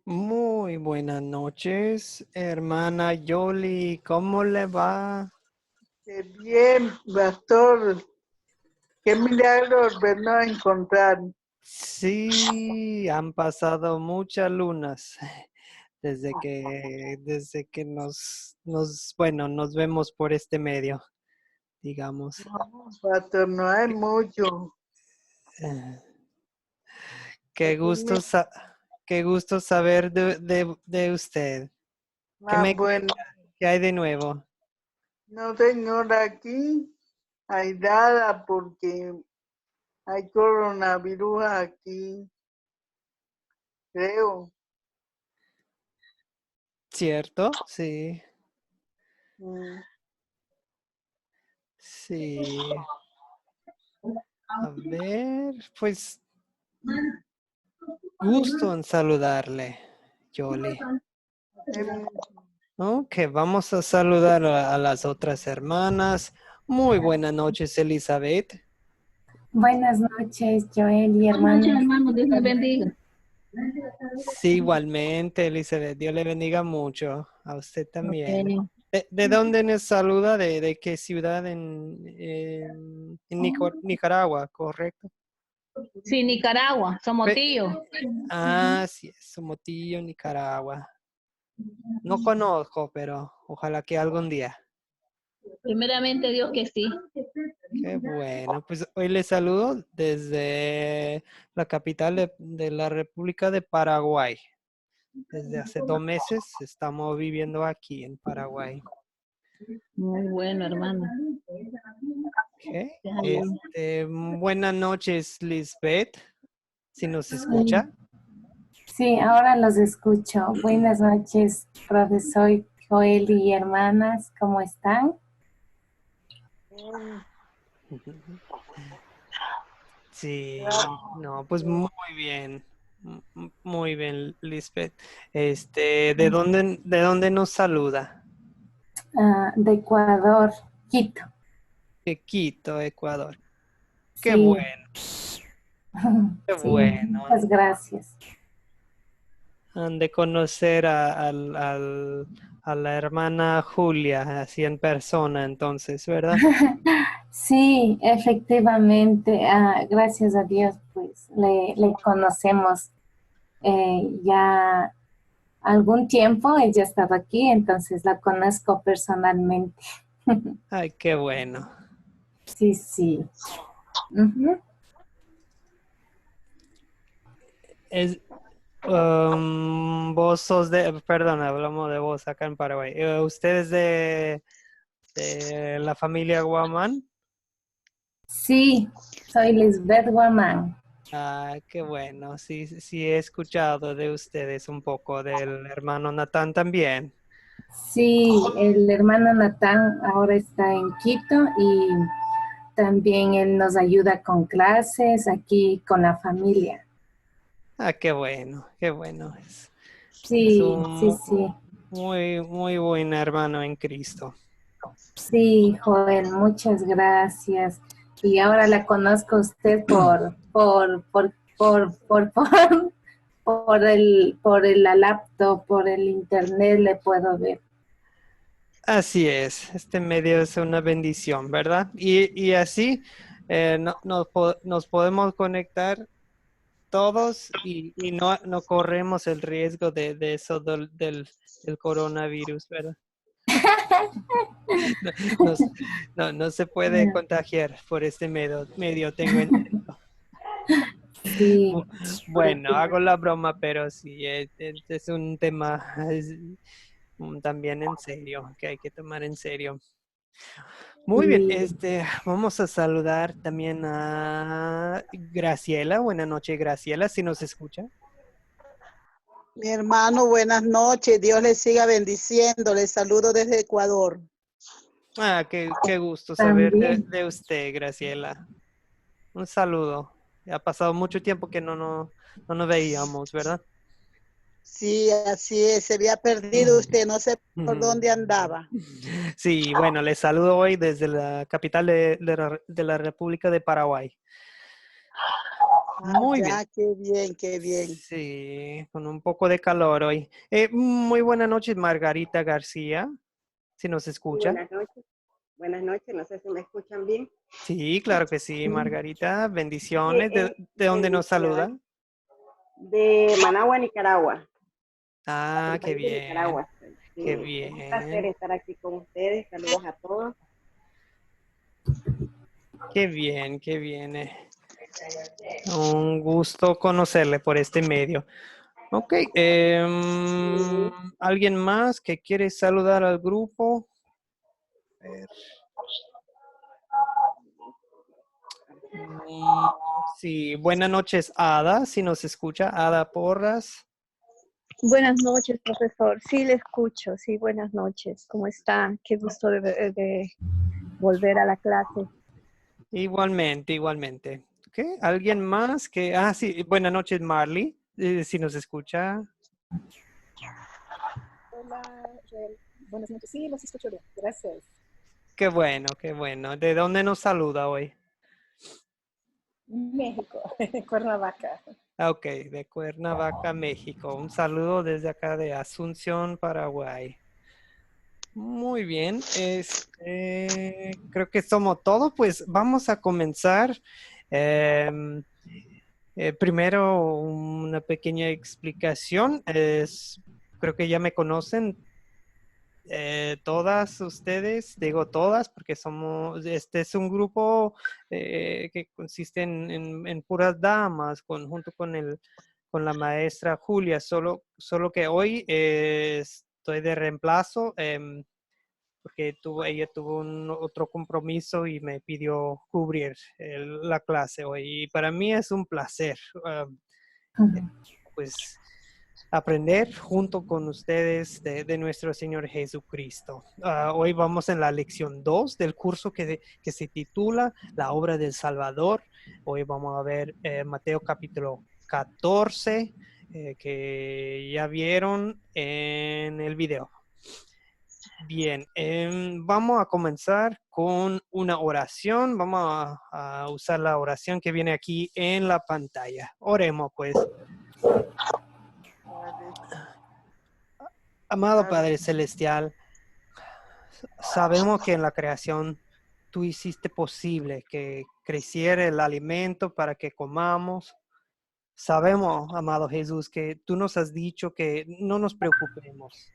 Muy buenas noches, hermana Yoli. ¿Cómo le va? Qué bien, pastor. Qué milagro volvernos a encontrar. Sí, han pasado muchas lunas desde que nos vemos por este medio, digamos. No, pastor, no hay mucho. Eh, Qué Aquí gusto, qué gusto saber de usted. ¿Qué más me bueno. cuenta? ¿Qué hay de nuevo? No, señora, aquí aislada porque hay coronavirus aquí, creo. ¿Cierto? Sí, Mm. sí. A ver, pues gusto en saludarle, Yoli. Em, Ok, vamos a saludar a las otras hermanas. Muy buenas noches, Elizabeth. Buenas noches, Joel y Buenas noches, hermanos. hermano. Dios les bendiga. Sí, igualmente, Elizabeth. Dios le bendiga mucho. A usted también. Ok. ¿De dónde nos saluda? ¿De qué ciudad en Nicaragua, correcto? Sí, Nicaragua, somos Pe- tíos. Sí, es Somotillo, Nicaragua. No conozco, pero ojalá que algún día. Primeramente, Dios que sí. Qué bueno, pues hoy les saludo desde la capital de la República de Paraguay. Desde hace 2 meses estamos viviendo aquí en Paraguay. Muy bueno, hermano. Ok. Déjame- Buenas noches, Lisbeth, si nos Sí, escucha. sí, ahora los escucho. Buenas noches, profesor Joel y hermanas, ¿cómo están? em, Sí, no, pues muy bien, muy bien, Lisbeth. ¿De dónde nos saluda? De Ecuador, Quito. De Quito, Ecuador. Qué Sí, bueno, qué sí, bueno. muchas gracias. Han de conocer a la hermana Julia, así en persona, entonces, ¿verdad? Sí, efectivamente, gracias a Dios, pues le conocemos ya algún tiempo. Ella ha estado aquí, entonces la conozco personalmente. Ay, qué bueno. Sí, sí. Ujú. Es, vos sos perdón, hablamos de vos acá en Paraguay. ¿Usted es de la familia Guamán? Sí, soy Lisbeth Guamán. Ah, qué bueno. Sí, sí he escuchado de ustedes un poco, del hermano Natán también. Sí, el hermano Natán ahora está en Quito y también él nos ayuda con clases aquí con la familia. Ah, qué bueno, qué bueno. Es Sí, un sí, sí. muy, muy buen hermano en Cristo. Sí, Joel, muchas gracias. Y ahora la conozco a usted por la laptop, por el internet le puedo ver. Así es, este medio es una bendición, ¿verdad? Y así nos podemos conectar todos y no corremos el riesgo de eso del coronavirus, ¿verdad? No, nos- no se puede contagiar por este medio, tengo entendido. Sí, Bu- Bueno, hago la broma, pero sí, es un tema también en serio, que hay que tomar en serio. Muy bien, sí. vamos a saludar también a Graciela. Buenas noches, Graciela, si nos escucha. Mi hermano, buenas noches. Dios les siga bendiciendo. Les saludo desde Ecuador. Ah, qué gusto saber También. de usted, Graciela. Un saludo. Ha pasado mucho tiempo que no nos veíamos, ¿verdad? Sí, así es. Se había perdido usted. No sé por dónde andaba. Sí, bueno, les saludo hoy desde la capital de la República de Paraguay. Muy bien. Ya, qué bien, qué bien. Sí, con un poco de calor hoy. Muy buenas noches, Margarita García, si nos Sí, escucha. buenas noches. Buenas noches, no sé si me escuchan bien. Sí, claro que sí, Margarita. Sí, Bendiciones. ¿De dónde nos saluda? bendiciones. De Managua, Nicaragua. Ah, Del qué país de bien, Nicaragua. qué Sí, es un placer bien, estar aquí con ustedes. Saludos a todos. qué bien, qué bien. Un gusto conocerle por este medio. Ok, ¿alguien más que quiere saludar al grupo? A ver. Mm, Sí, buenas noches, Ada, si nos escucha, Ada Porras. Buenas noches, profesor. Sí, le escucho. Sí, buenas noches. ¿Cómo está? Qué gusto de volver a la clase. Igualmente, igualmente. Ok, ¿alguien más que... sí, buenas noches, Marley, si nos escucha. Hola, Joel. Buenas noches. Sí, los escucho bien. Gracias. Qué bueno, qué bueno. ¿De dónde nos saluda hoy? México, Cuernavaca. Ok, de Cuernavaca, México. Un saludo desde acá de Asunción, Paraguay. Muy bien, creo que somos todos, pues vamos a comenzar. Em, Primero, una pequeña explicación. Creo que ya me conocen todas ustedes, digo todas, porque este es un grupo que consiste en puras damas, junto con la maestra Julia, solo que hoy estoy de reemplazo. Porque ella tuvo otro compromiso y me pidió cubrir la clase hoy. Y para mí es un placer, pues, aprender junto con ustedes de nuestro Señor Jesucristo. Hoy vamos en la lección 2 del curso que se titula La obra del Salvador. Hoy vamos a ver Mateo capítulo 14, que ya vieron en el video. Bien, vamos a comenzar con una oración. Vamos a usar la oración que viene aquí en la pantalla. Oremos, pues. Amado Padre Celestial, sabemos que en la creación tú hiciste posible que creciera el alimento para que comamos. Sabemos, amado Jesús, que tú nos has dicho que no nos preocupemos,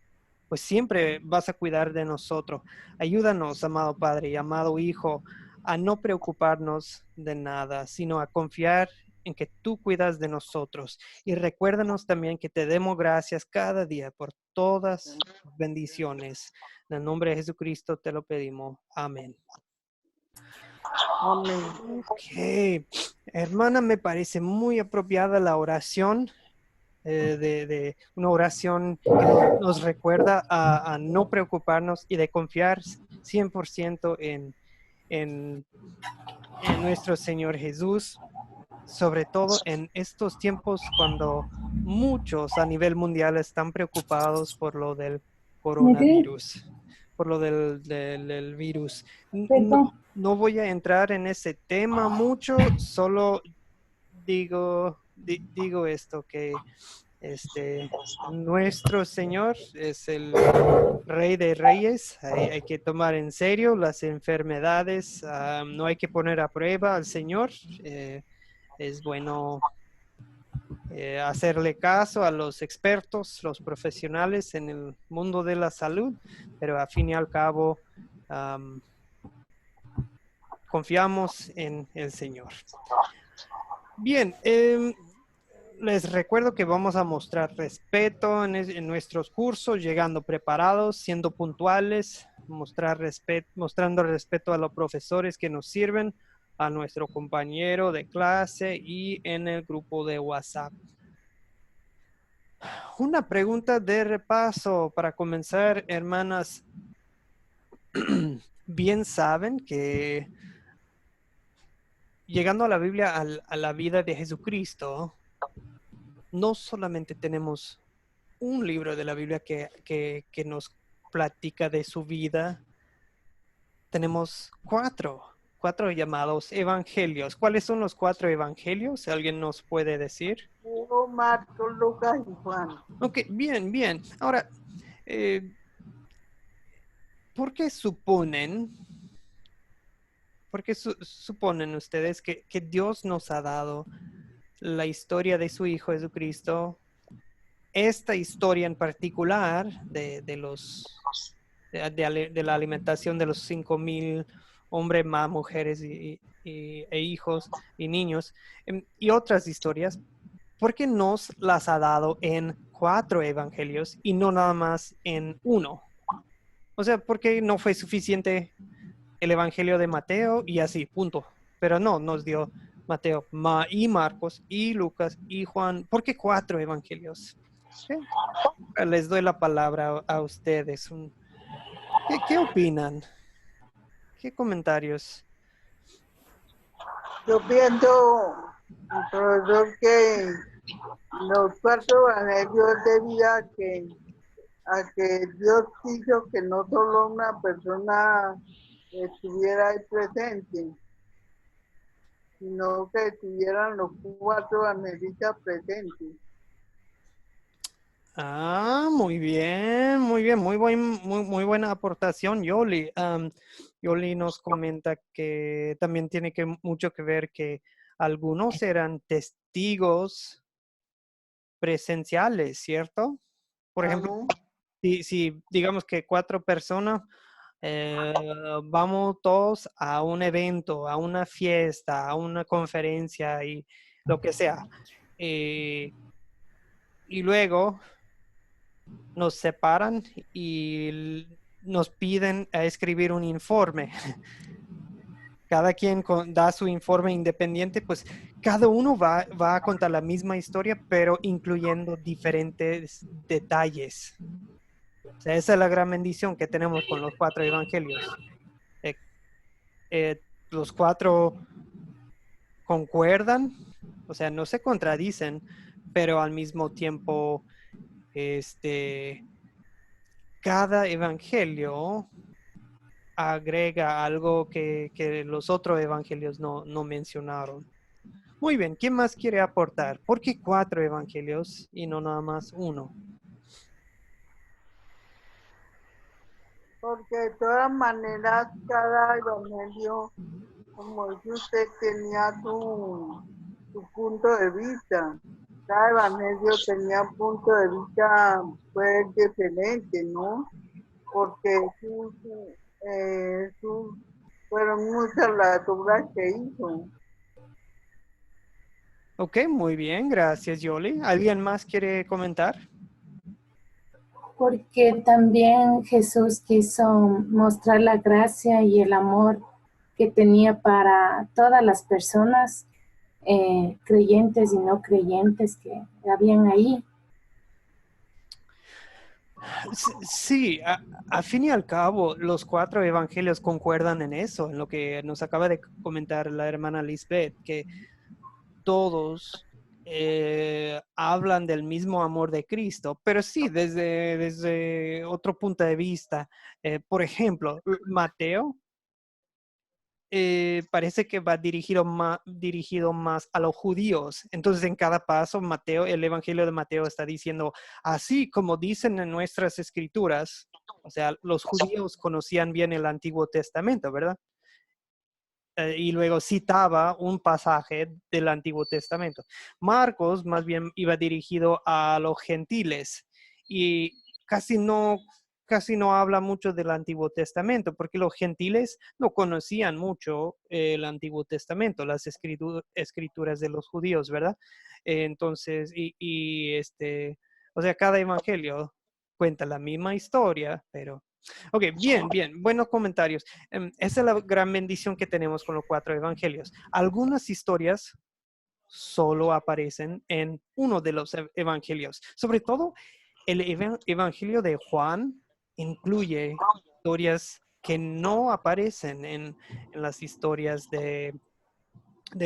pues siempre vas a cuidar de nosotros. Ayúdanos, amado Padre y amado Hijo, a no preocuparnos de nada, sino a confiar en que tú cuidas de nosotros. Y recuérdanos también que te demos gracias cada día por todas tus bendiciones. En el nombre de Jesucristo te lo pedimos. Amén. Amén. Ok, hermana, me parece muy apropiada la oración. De una oración que nos recuerda a no preocuparnos y de confiar 100% en nuestro Señor Jesús, sobre todo en estos tiempos cuando muchos a nivel mundial están preocupados por lo del coronavirus, por lo del virus. No voy a entrar en ese tema mucho, solo digo esto, que nuestro Señor es el Rey de Reyes. Hay que tomar en serio las enfermedades. No hay que poner a prueba al Señor. Es bueno hacerle caso a los expertos, los profesionales en el mundo de la salud, pero a fin y al cabo confiamos en el Señor. Bien, les recuerdo que vamos a mostrar respeto en nuestros cursos, llegando preparados, siendo puntuales, mostrando respeto a los profesores que nos sirven, a nuestro compañero de clase y en el grupo de WhatsApp. Una pregunta de repaso para comenzar, hermanas. Bien saben que llegando a la Biblia, a la vida de Jesucristo, no solamente tenemos un libro de la Biblia que nos platica de su vida, tenemos 4. cuatro llamados evangelios. ¿Cuáles son los cuatro evangelios? ¿Alguien nos puede decir? Mateo, Marcos, Lucas y Juan. Ok, bien, bien. Ahora, ¿por qué suponen ustedes que Dios nos ha dado la historia de su Hijo Jesucristo, esta historia en particular de la alimentación de los 5,000 hombres más mujeres e hijos y niños, y otras historias? ¿Por qué nos las ha dado en 4 evangelios y no nada más en uno? O sea, ¿por qué no fue suficiente el evangelio de Mateo y así, punto? Pero no, nos dio Mateo y Marcos y Lucas y Juan. ¿Por qué 4 evangelios? ¿Sí? Les doy la palabra a ustedes. ¿Qué opinan? ¿Qué comentarios? Yo pienso, profesor, que los 4 evangelios debido a que Dios quiso que no solo una persona estuviera ahí presente, sino que estuvieran los 4 evangelistas presentes. Muy bien, muy bien, muy buena aportación, Yoli. Yoli nos comenta que también tiene mucho que ver que algunos eran testigos presenciales, ¿cierto? Por ejemplo, si digamos que 4 personas vamos todos a un evento, a una fiesta, a una conferencia y lo que sea. Y luego nos separan y nos piden a escribir un informe. Cada quien da su informe independiente, pues cada uno va a contar la misma historia, pero incluyendo diferentes detalles. O sea, esa es la gran bendición que tenemos con los 4 evangelios. Los 4 concuerdan, o sea, no se contradicen, pero al mismo tiempo, cada evangelio agrega algo que los otros evangelios no mencionaron. Muy bien, ¿quién más quiere aportar? ¿Por qué 4 evangelios y no nada más uno? Porque de todas maneras cada evangelio, como dice usted, tenía su punto de vista. Cada evangelio tenía un punto de vista pues diferente, ¿no? Porque fueron muchas las obras que hizo. Ok, muy bien, gracias, Yoli. ¿Alguien más quiere comentar? Porque también Jesús quiso mostrar la gracia y el amor que tenía para todas las personas, creyentes y no creyentes que habían ahí. Sí, a fin y al cabo, los 4 evangelios concuerdan en eso, en lo que nos acaba de comentar la hermana Lisbeth, que todos hablan del mismo amor de Cristo, pero sí, desde otro punto de vista. Por ejemplo, Mateo parece que va dirigido más a los judíos. Entonces, en cada paso, el Evangelio de Mateo está diciendo, así como dicen en nuestras escrituras, o sea, los judíos conocían bien el Antiguo Testamento, ¿verdad? Y luego citaba un pasaje del Antiguo Testamento. Marcos más bien iba dirigido a los gentiles y casi no habla mucho del Antiguo Testamento porque los gentiles no conocían mucho el Antiguo Testamento, las escrituras de los judíos, ¿verdad? Entonces, o sea, cada evangelio cuenta la misma historia, pero... Ok, bien, buenos comentarios. Esa es la gran bendición que tenemos con los 4 evangelios. Algunas historias solo aparecen en uno de los evangelios. Sobre todo, el evangelio de Juan incluye historias que no aparecen en las historias de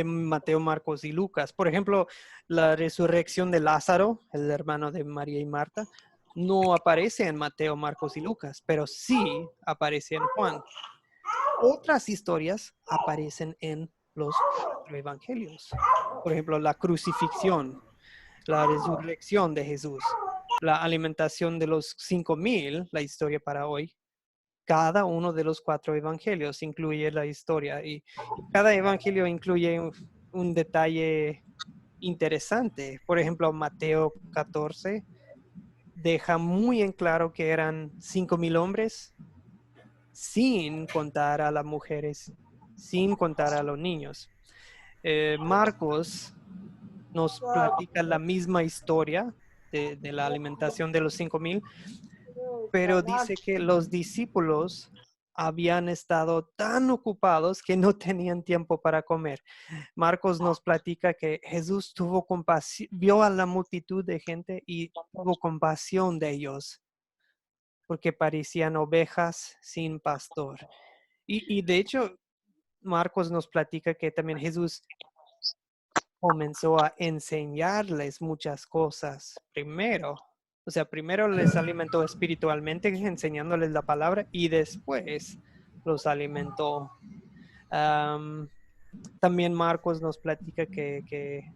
Mateo, Marcos y Lucas. Por ejemplo, la resurrección de Lázaro, el hermano de María y Marta, no aparece en Mateo, Marcos y Lucas, pero sí aparece en Juan. otras historias aparecen en los 4 evangelios. Por ejemplo, la crucifixión, la resurrección de Jesús, la alimentación de los 5,000, la historia para hoy. Cada uno de los 4 evangelios incluye la historia y cada evangelio incluye un detalle interesante. Por ejemplo, Mateo 14 deja muy en claro que eran 5,000 hombres, sin contar a las mujeres, sin contar a los niños. Marcos nos platica la misma historia de la alimentación de los 5,000, pero dice que los discípulos habían estado tan ocupados que no tenían tiempo para comer. Marcos nos platica que Jesús tuvo compasión, vio a la multitud de gente y tuvo compasión de ellos, porque parecían ovejas sin pastor. Y de hecho, Marcos nos platica que también Jesús comenzó a enseñarles muchas cosas primero. O sea, primero les alimentó espiritualmente, enseñándoles la palabra, y después los alimentó. También Marcos nos platica que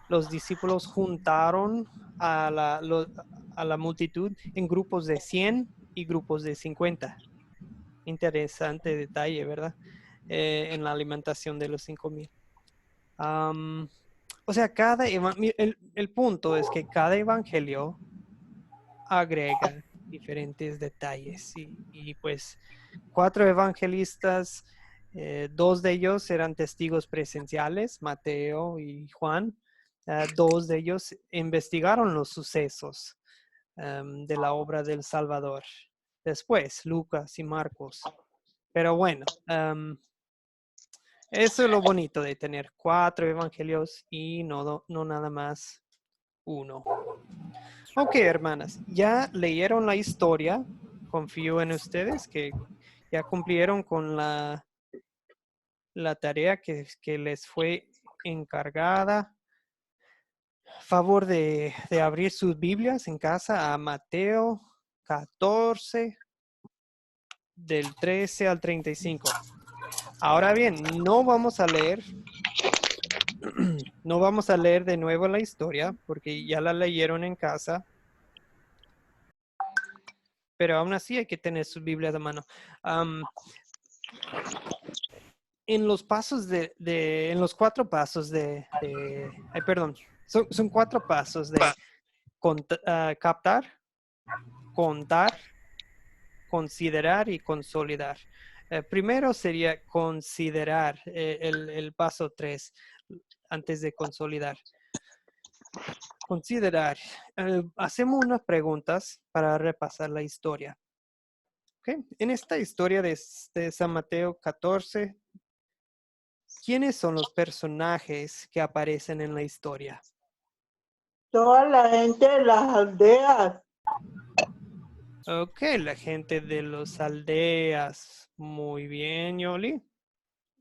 los discípulos juntaron a la multitud en grupos de 100 y grupos de 50. Interesante detalle, ¿verdad? En la alimentación de los 5,000. O sea, el punto es que cada evangelio agrega diferentes detalles y pues 4 evangelistas, 2 de ellos eran testigos presenciales, Mateo y Juan. 2 de ellos investigaron los sucesos de la obra del Salvador. Después, Lucas y Marcos. Pero bueno, eso es lo bonito de tener 4 evangelios y no nada más uno. Ok, hermanas, ya leyeron la historia. Confío en ustedes que ya cumplieron con la tarea que les fue encargada. Favor de abrir sus Biblias en casa a Mateo 14, del 13 al 35. Ahora bien, no vamos a leer de nuevo la historia porque ya la leyeron en casa. Pero aún así hay que tener su Biblia de mano. En los pasos en los 4 pasos son 4 pasos de captar, contar, considerar y consolidar. Primero sería considerar, el paso 3, antes de consolidar. Considerar. Hacemos unas preguntas para repasar la historia. Okay. En esta historia de San Mateo 14, ¿quiénes son los personajes que aparecen en la historia? Toda la gente de las aldeas. Ok, la gente de las aldeas. Muy bien, Yoli.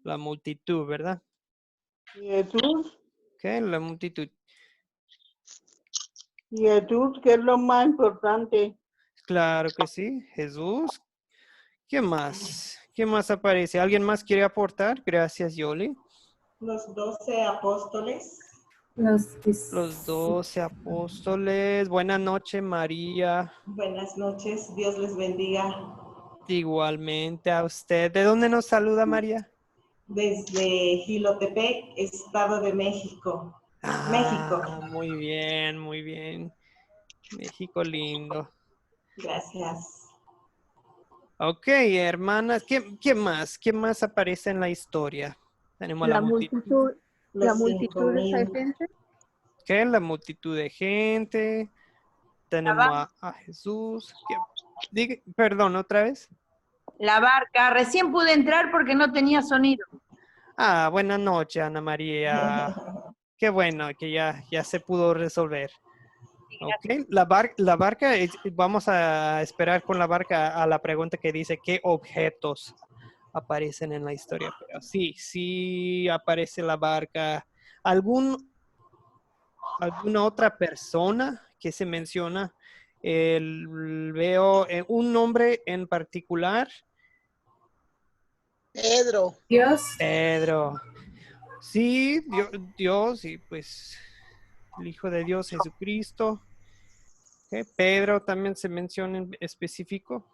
La multitud, ¿verdad? Y Jesús. Ok, la multitud. Y Jesús, que es lo más importante. Claro que sí, Jesús. ¿Qué más? ¿Qué más aparece? ¿Alguien más quiere aportar? Gracias, Yoli. Los 12 apóstoles. Los 12 apóstoles. Buenas noches, María. Buenas noches, Dios les bendiga. Igualmente a usted. ¿De dónde nos saluda, María? Desde Jilotepec, Estado de México. México. Muy bien, muy bien. México lindo. Gracias. Ok, hermanas, ¿qué más? ¿Qué más aparece en la historia? Tenemos la multitud. La multitud de esa 5,000. gente. ¿Qué? La multitud de gente. Tenemos a Jesús. Perdón, ¿otra vez? La barca. Recién pude entrar porque no tenía sonido. Buenas noches, Ana María. Qué bueno que ya se pudo resolver. Okay. La barca, vamos a esperar con la barca a la pregunta que dice ¿qué objetos aparecen en la historia? Pero sí aparece la barca. ¿Alguna otra persona que se menciona? Veo un nombre en particular. Pedro. Dios. Pedro. Sí, Dios y pues el Hijo de Dios, Jesucristo. Ok, Pedro también se menciona en específico.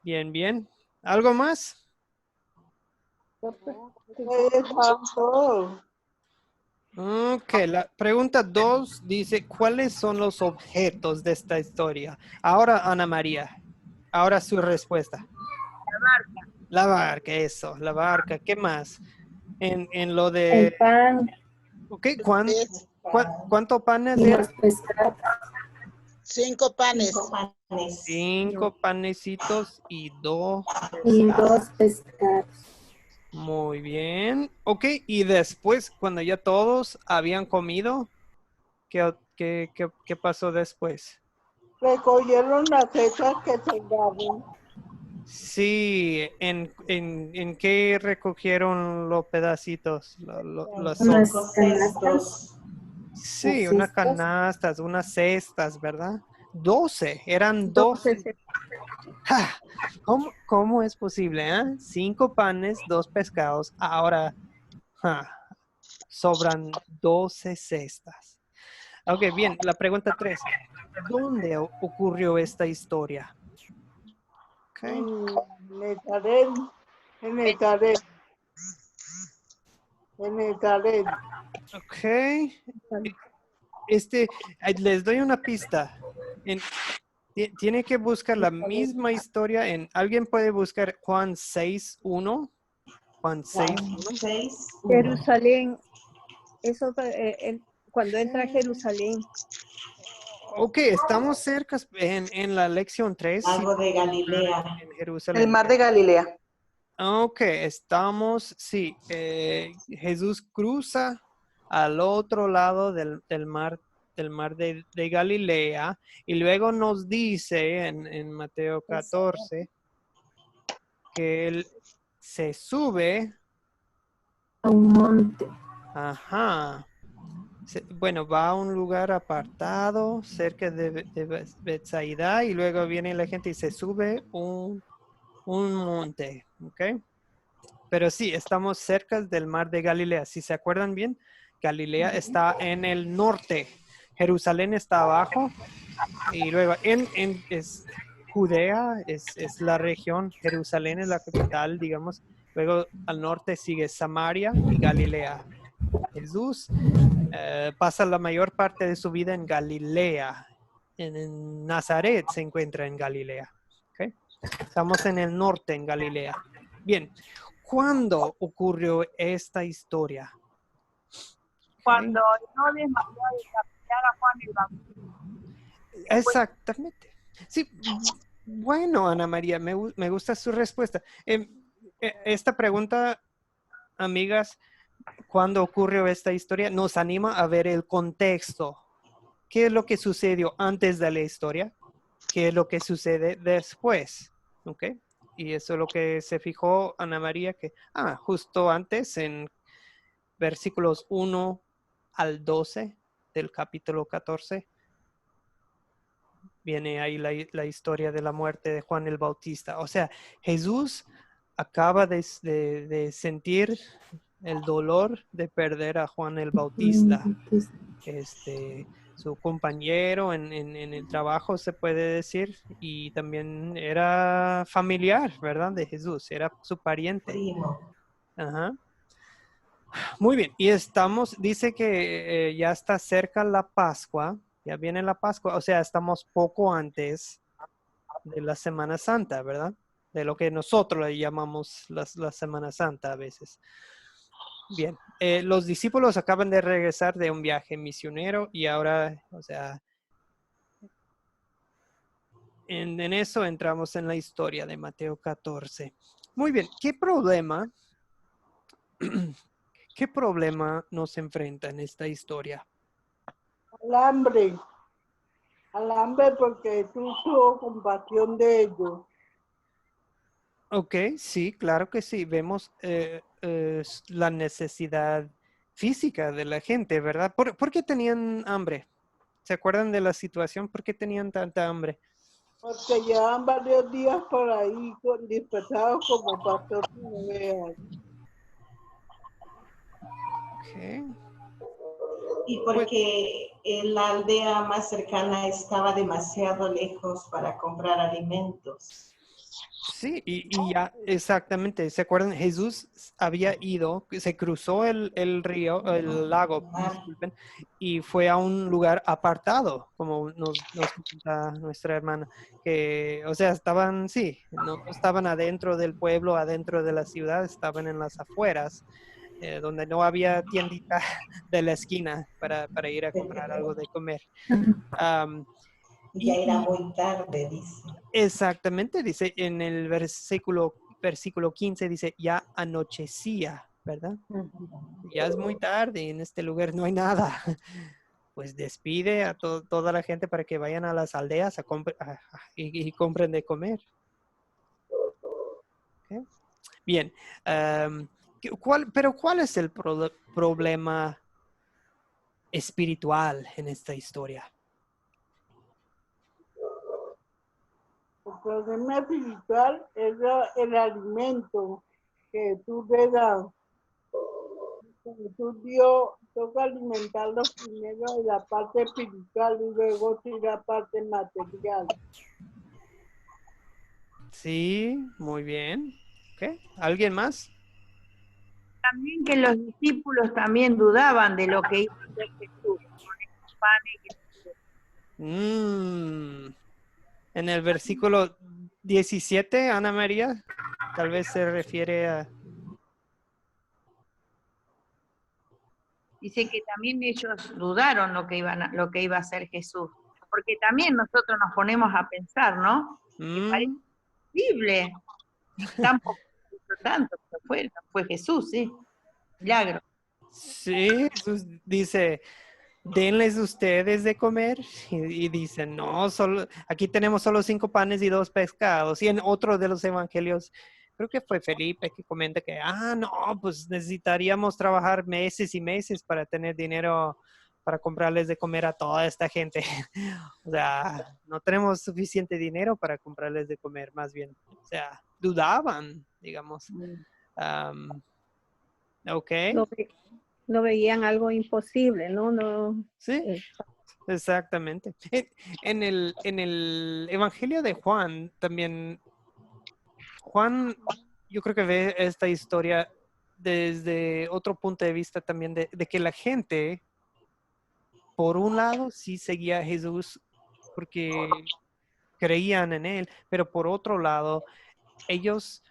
Bien, bien. ¿Algo más? Estaban todos. Ok, la pregunta 2 dice, ¿cuáles son los objetos de esta historia? Ahora, Ana María, ahora su respuesta. La barca, eso, la barca. ¿Qué más? En lo El de... pan Ok, ¿cuánto panes y eran? los pescados. 5 panes. 5 panes. 5 panecitos y 2 Y pescados. 2 pescados. Muy bien. Ok, y después, cuando ya todos habían comido, ¿qué pasó después? Recogieron las cestas que sobraron. Sí, ¿en qué recogieron los pedacitos? Las Unas Cinco canastas. cestos. Sí, Las unas cestas. canastas, unas cestas, ¿verdad? 12, eran 12 12. ¡Ja! ¿Cómo es posible? 5 panes, 2 pescados. Ahora sobran 12 cestas. Ok, bien. La pregunta 3. ¿Dónde ocurrió esta historia? Ok. En Nazaret. En Nazaret. En Nazaret. Ok. Les doy una pista. Tiene que buscar la misma historia en... ¿Alguien puede buscar Juan 6:1? Juan 6:1. 6. Jerusalén, eso cuando entra a Jerusalén. Ok, estamos cerca en la lección 3. Sí, Lago de Galilea. en Jerusalén. El mar de Galilea. Ok, estamos, sí. Jesús cruza al otro lado del mar de Galilea y luego nos dice en Mateo 14 que él se sube. A un monte. Ajá. Bueno, va a un lugar apartado cerca de Bethsaida y luego viene la gente y se sube un monte, ¿ok? Pero sí, estamos cerca del mar de Galilea. Si se acuerdan bien, Galilea está en el norte, Jerusalén está abajo y luego es Judea, es la región, Jerusalén es la capital, digamos. Luego al norte sigue Samaria y Galilea. Jesús pasa la mayor parte de su vida en Galilea. En Nazaret se encuentra en Galilea. ¿Okay? Estamos en el norte, en Galilea. Bien, ¿cuándo ocurrió esta historia? Cuando Herodes mandó a decapitar a Juan el Bautista. Exactamente. Sí, bueno, Ana María, me gusta su respuesta. Esta pregunta, amigas, ¿cuándo ocurrió esta historia? Nos anima a ver el contexto. ¿Qué es lo que sucedió antes de la historia? ¿Qué es lo que sucede después? ¿Ok? Y eso es lo que se fijó Ana María, que justo antes, en versículos 1 al 12 del capítulo 14, viene ahí la historia de la muerte de Juan el Bautista. O sea, Jesús acaba de sentir el dolor de perder a Juan el Bautista. Su compañero en el trabajo, se puede decir, y también era familiar, ¿verdad? De Jesús, era su pariente. Primo. Ajá. Muy bien, y dice que ya está cerca la Pascua, ya viene la Pascua, o sea, estamos poco antes de la Semana Santa, ¿verdad? De lo que nosotros le llamamos la Semana Santa a veces. Bien, los discípulos acaban de regresar de un viaje misionero y ahora, o sea, en eso entramos en la historia de Mateo 14. Muy bien, ¿qué problema nos enfrenta en esta historia? Al hambre porque tú tuvo compasión de ellos. Ok, sí, claro que sí. Vemos la necesidad física de la gente, ¿verdad? ¿Por qué tenían hambre? ¿Se acuerdan de la situación? ¿Por qué tenían tanta hambre? Porque llevan varios días por ahí dispersados como pastor sin veas. Okay. Y porque la aldea más cercana estaba demasiado lejos para comprar alimentos. Sí, y ya exactamente, ¿se acuerdan? Jesús había ido, se cruzó el río, el lago, disculpen, y fue a un lugar apartado, como nos comenta nuestra hermana, que, o sea, estaban, sí, no estaban adentro del pueblo, adentro de la ciudad, estaban en las afueras, donde no había tiendita de la esquina para ir a comprar algo de comer. Am, Ya era y muy tarde, dice. exactamente, dice en el versículo 15, dice, ya anochecía, ¿verdad? Ya es muy tarde, en este lugar no hay nada. Pues despide a toda la gente para que vayan a las aldeas y compren de comer. ¿Ok? Bien, pero ¿cuál es el problema espiritual en esta historia? El problema espiritual es el alimento que tú le das. Tú toca alimentarlos primero en la parte espiritual y luego sí la parte material. Sí, muy bien. ¿Ok? ¿Alguien más? También que los discípulos también dudaban de lo que iba a hacer Jesús con estos panes y En el versículo 17, Ana María, tal vez se refiere a... dice que también ellos dudaron lo que iba a hacer Jesús. Porque también nosotros nos ponemos a pensar, ¿no? Que parece imposible. Tampoco hizo tanto, pero fue Jesús, sí. Milagro. Sí, Jesús dice, denles ustedes de comer. Y dicen, no, aquí tenemos solo 5 panes y 2 pescados. Y en otro de los evangelios, creo que fue Felipe que comenta que, no, pues necesitaríamos trabajar meses y meses para tener dinero para comprarles de comer a toda esta gente. O sea, no tenemos suficiente dinero para comprarles de comer, más bien. O sea, dudaban, digamos. Ok. Lo veían algo imposible, ¿no? No. Sí, exactamente. En el Evangelio de Juan, también, Juan, yo creo que ve esta historia desde otro punto de vista también de que la gente, por un lado, sí seguía a Jesús porque creían en él, pero por otro lado, ellos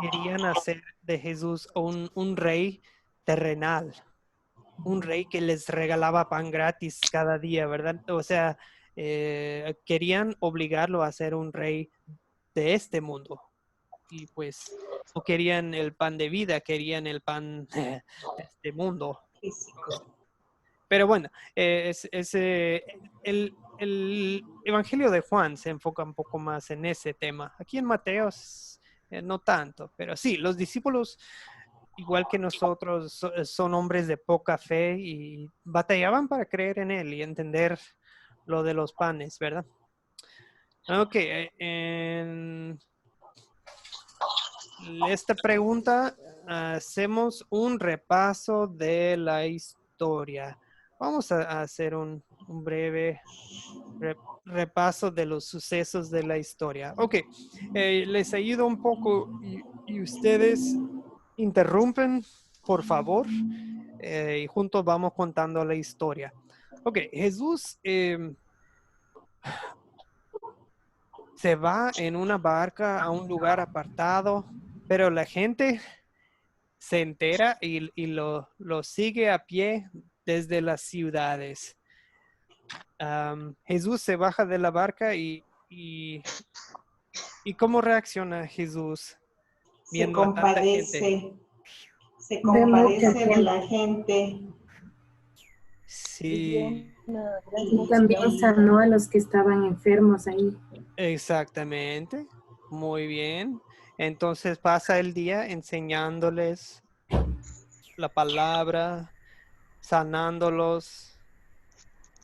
querían hacer de Jesús un rey terrenal, un rey que les regalaba pan gratis cada día, ¿verdad? O sea, querían obligarlo a ser un rey de este mundo. Y pues no querían el pan de vida, querían el pan de este mundo. Pero bueno, el Evangelio de Juan se enfoca un poco más en ese tema. Aquí en Mateo no tanto, pero sí, los discípulos, igual que nosotros, son hombres de poca fe y batallaban para creer en él y entender lo de los panes, ¿verdad? Ok, en esta pregunta hacemos un repaso de la historia. Vamos a hacer un breve repaso de los sucesos de la historia. Ok, les ayudo un poco y ustedes interrumpen, por favor, y juntos vamos contando la historia. Ok, Jesús se va en una barca a un lugar apartado, pero la gente se entera y lo sigue a pie desde las ciudades. Jesús se baja de la barca y ¿cómo reacciona Jesús viendo a tanta gente? Se Ve mucha compadece de gente. la gente. Sí, Y también sanó a los que estaban enfermos ahí. exactamente. Muy bien. Entonces pasa el día enseñándoles la palabra, sanándolos.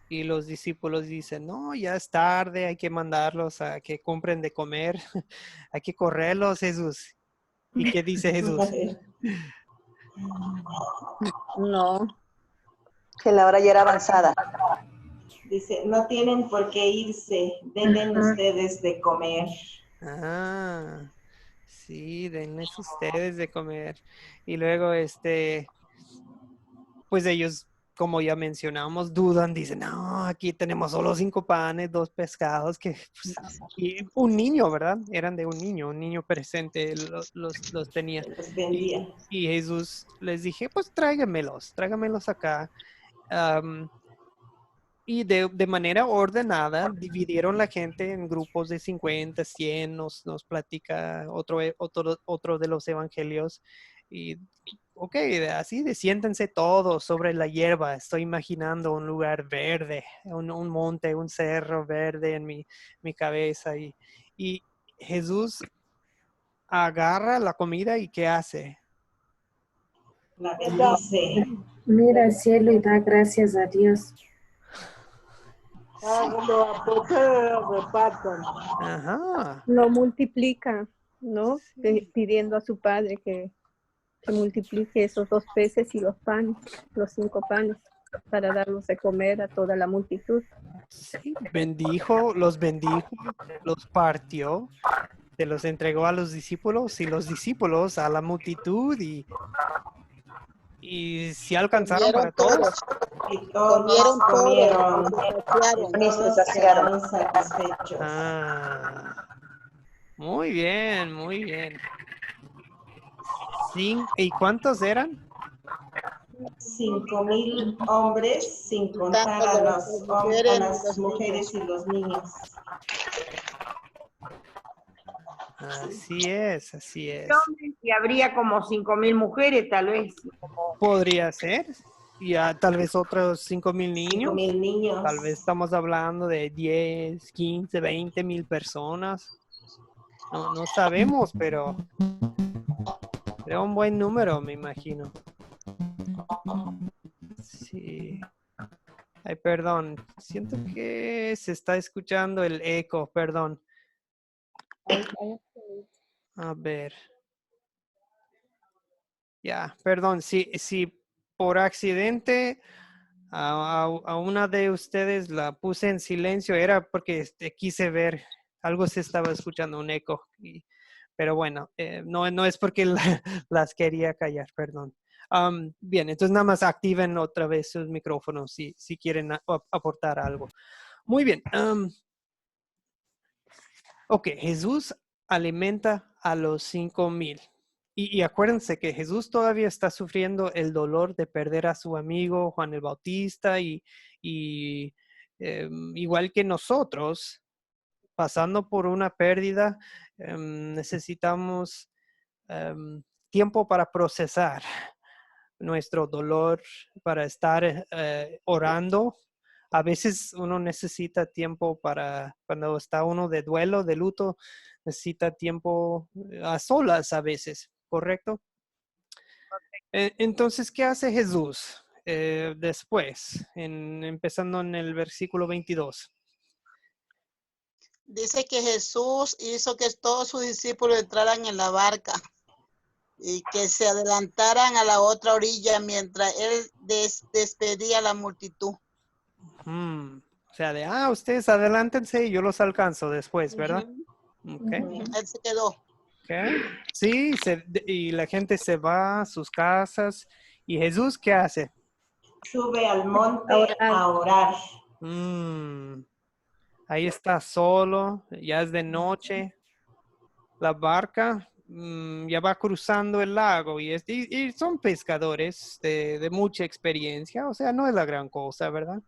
Y los discípulos dicen, no, ya es tarde, hay que mandarlos a que compren de comer, hay que correrlos, Jesús. ¿Y qué dice Jesús? No. Que la hora ya era avanzada. Dice, no tienen por qué irse, denle ustedes de comer. Ah, sí, denles ustedes de comer. Y luego, pues ellos, como ya mencionamos, dudan, dicen, no, aquí tenemos solo 5 panes, 2 pescados, que, pues, y un niño, ¿verdad? Eran de un niño presente, los tenía. Los vendía. Y Jesús les dije, pues tráigamelos acá. Y de manera ordenada dividieron la gente en grupos de 50, 100, nos platica otro de los evangelios. Y, ok, así siéntense todos sobre la hierba. Estoy imaginando un lugar verde, un monte, un cerro verde en mi cabeza. Y Jesús agarra la comida y ¿qué hace? La bendice. Mira al cielo y da gracias a Dios. Los apóstoles lo repartan. Ajá. Lo multiplica, ¿no? Pidiendo a su padre que multiplique esos 2 peces y los panes, los 5 panes, para darlos de comer a toda la multitud. Sí, bendijo, los partió, se los entregó a los discípulos y los discípulos a la multitud y si alcanzaron para todos. Y todos comieron. Y se saciaron. Satisfechos. Ah, muy bien, muy bien. ¿Y cuántos eran? 5,000 hombres, sin contar a las mujeres y los niños. Así es, así es. Y habría como 5,000 mujeres, tal vez. Podría ser. Y tal vez otros 5,000 niños. 5,000 niños. Tal vez estamos hablando de 10, 15, 20,000 personas. No sabemos, pero era un buen número, me imagino. Sí. Ay, perdón. Siento que se está escuchando el eco, perdón. A ver. Ya, perdón. Si por accidente a una de ustedes la puse en silencio, era porque quise ver. Algo se estaba escuchando, un eco. Pero bueno, no es porque las quería callar, perdón. Bien, entonces nada más activen otra vez sus micrófonos si quieren aportar algo. Muy bien. Ok, Jesús alimenta a los 5,000. Y acuérdense que Jesús todavía está sufriendo el dolor de perder a su amigo Juan el Bautista y igual que nosotros, pasando por una pérdida, necesitamos tiempo para procesar nuestro dolor, para estar orando. A veces uno necesita tiempo cuando está uno de duelo, de luto, necesita tiempo a solas a veces, ¿correcto? Entonces, ¿qué hace Jesús después? Empezando en el versículo 22. Dice que Jesús hizo que todos sus discípulos entraran en la barca y que se adelantaran a la otra orilla mientras él despedía a la multitud. O sea, ustedes adelántense y yo los alcanzo después, ¿verdad? Okay. Él se quedó. Okay. Sí, y la gente se va a sus casas. ¿Y Jesús qué hace? Sube al monte a orar. Ahí está solo, ya es de noche. La barca ya va cruzando el lago y son pescadores de mucha experiencia. O sea, no es la gran cosa, ¿verdad?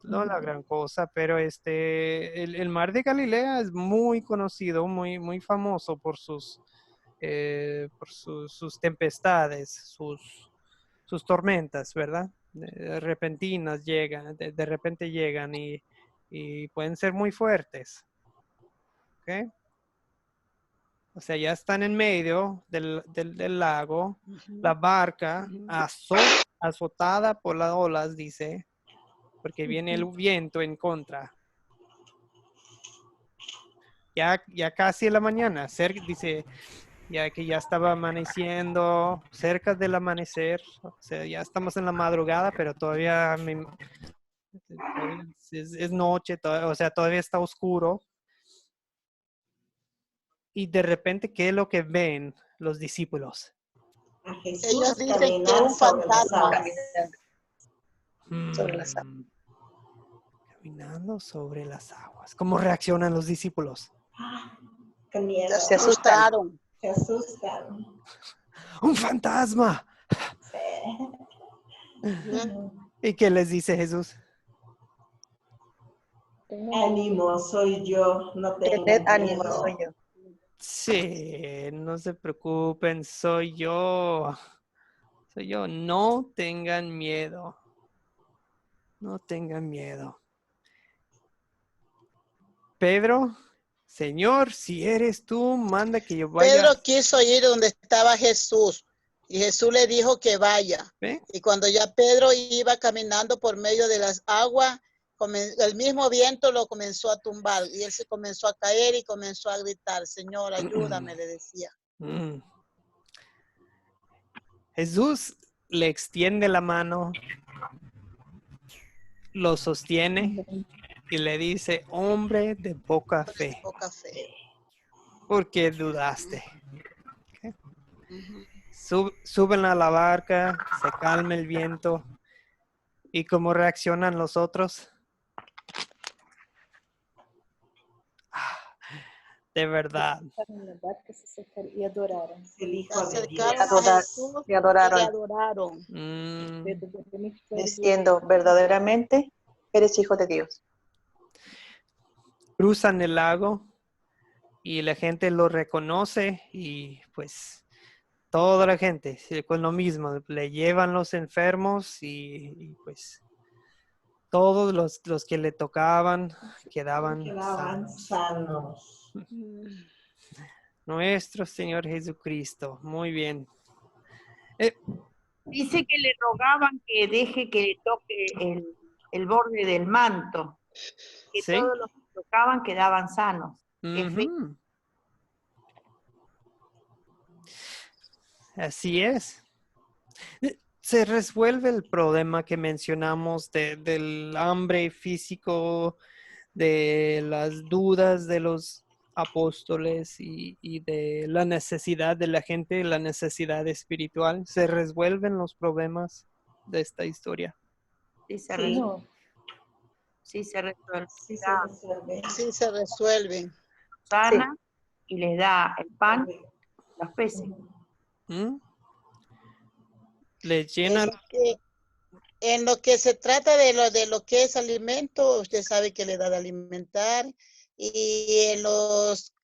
No es la gran cosa, pero el mar de Galilea es muy conocido, muy, muy famoso por sus tempestades, sus tormentas, ¿verdad? Repentinas llegan, de repente llegan y pueden ser muy fuertes. ¿Ok? O sea, ya están en medio del lago, la barca azotada por las olas, dice. porque viene el viento en contra. Ya casi en la mañana, dice, ya que ya estaba amaneciendo, cerca del amanecer, o sea, ya estamos en la madrugada, pero todavía, es noche, o sea, todavía está oscuro. Y de repente, ¿qué es lo que ven los discípulos? A Jesús Ellos dicen que es caminar un sobre las fantasma. aguas. Sobre las aguas. Caminando sobre las aguas. ¿Cómo reaccionan los discípulos? Con miedo. Se asustaron. Se asustan. ¡Un fantasma! ¿Y qué les dice Jesús? Ánimo, soy yo. No Tened tengan ánimo, miedo. soy yo. Sí, no se preocupen, soy yo. Soy yo. No tengan miedo. No tengan miedo. Pedro, Señor, si eres tú, manda que yo vaya. Pedro quiso ir donde estaba Jesús y Jesús le dijo que vaya. ¿Ve? Y cuando ya Pedro iba caminando por medio de las aguas, el mismo viento lo comenzó a tumbar y él se comenzó a caer y comenzó a gritar, Señor, ayúdame, le decía. Jesús le extiende la mano, lo sostiene y le dice, hombre de poca fe, Poca fe. ¿por qué dudaste? Suben a la barca, se calma el viento. ¿Y cómo reaccionan los otros? De verdad. Y adoraron. El Hijo Se de Dios. acercaron a Jesús Y adoraron. y le adoraron. Diciendo, verdaderamente, eres hijo de Dios. Cruzan el lago y la gente lo reconoce y pues toda la gente con lo mismo, le llevan los enfermos y pues todos los que le tocaban quedaban sanos. Nuestro Señor Jesucristo, muy bien. Dice que le rogaban que deje que le toque el borde del manto, que ¿Sí? todos los que tocaban quedaban sanos. Ujú. Así es. Se resuelve el problema que mencionamos del hambre físico, de las dudas de los apóstoles y de la necesidad de la gente, la necesidad espiritual. ¿Se resuelven los problemas de esta historia? Sí, se resuelve. Sí, se resuelve. Sí, se resuelve. Sí, se resuelven. Sana y les da el pan, los peces. Les llena. En lo que se trata de lo que es alimento, usted sabe que le da de alimentar. Y en los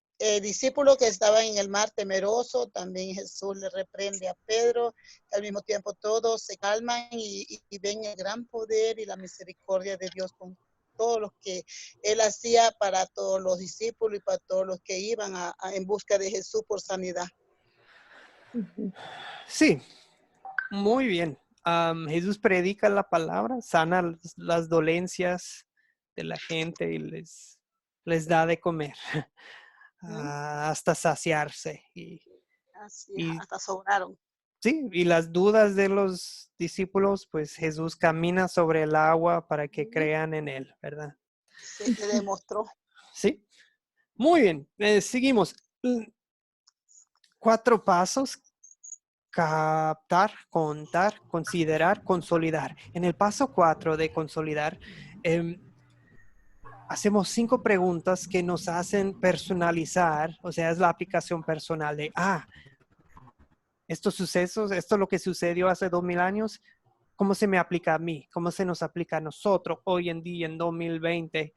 discípulos que estaban en el mar temeroso, también Jesús le reprende a Pedro. Al mismo tiempo todos se calman y ven el gran poder y la misericordia de Dios con todo lo que él hacía para todos los discípulos y para todos los que iban en busca de Jesús por sanidad. Sí, muy bien. Jesús predica la palabra, sana las dolencias de la gente y les da de comer hasta saciarse. Hasta sobraron. Sí, y las dudas de los discípulos, pues Jesús camina sobre el agua para que crean en él, ¿verdad? Se le demostró. Sí, muy bien. Seguimos. 4 pasos. Captar, contar, considerar, consolidar. En el paso 4 de consolidar, hacemos 5 preguntas que nos hacen personalizar, o sea, es la aplicación personal de, estos sucesos, esto es lo que sucedió hace 2000 años, ¿cómo se me aplica a mí? ¿Cómo se nos aplica a nosotros hoy en día, en 2020?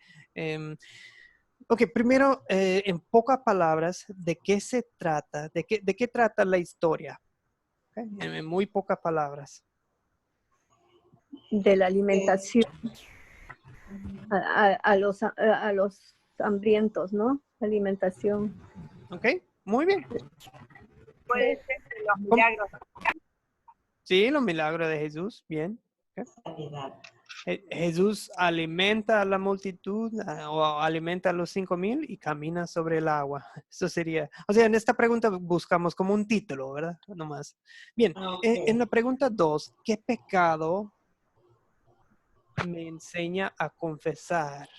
Ok, primero, en pocas palabras, ¿de qué se trata? ¿De qué trata la historia? Okay. En muy pocas palabras. De la alimentación a los hambrientos, ¿no? Alimentación. Ok, muy bien. Puede ser de los milagros. Sí, los milagros de Jesús, bien. Okay. Jesús alimenta a la multitud o alimenta a los 5,000 y camina sobre el agua. Eso sería, o sea, en esta pregunta buscamos como un título, ¿verdad? Nomás. Bien, en la pregunta 2, ¿qué pecado me enseña a confesar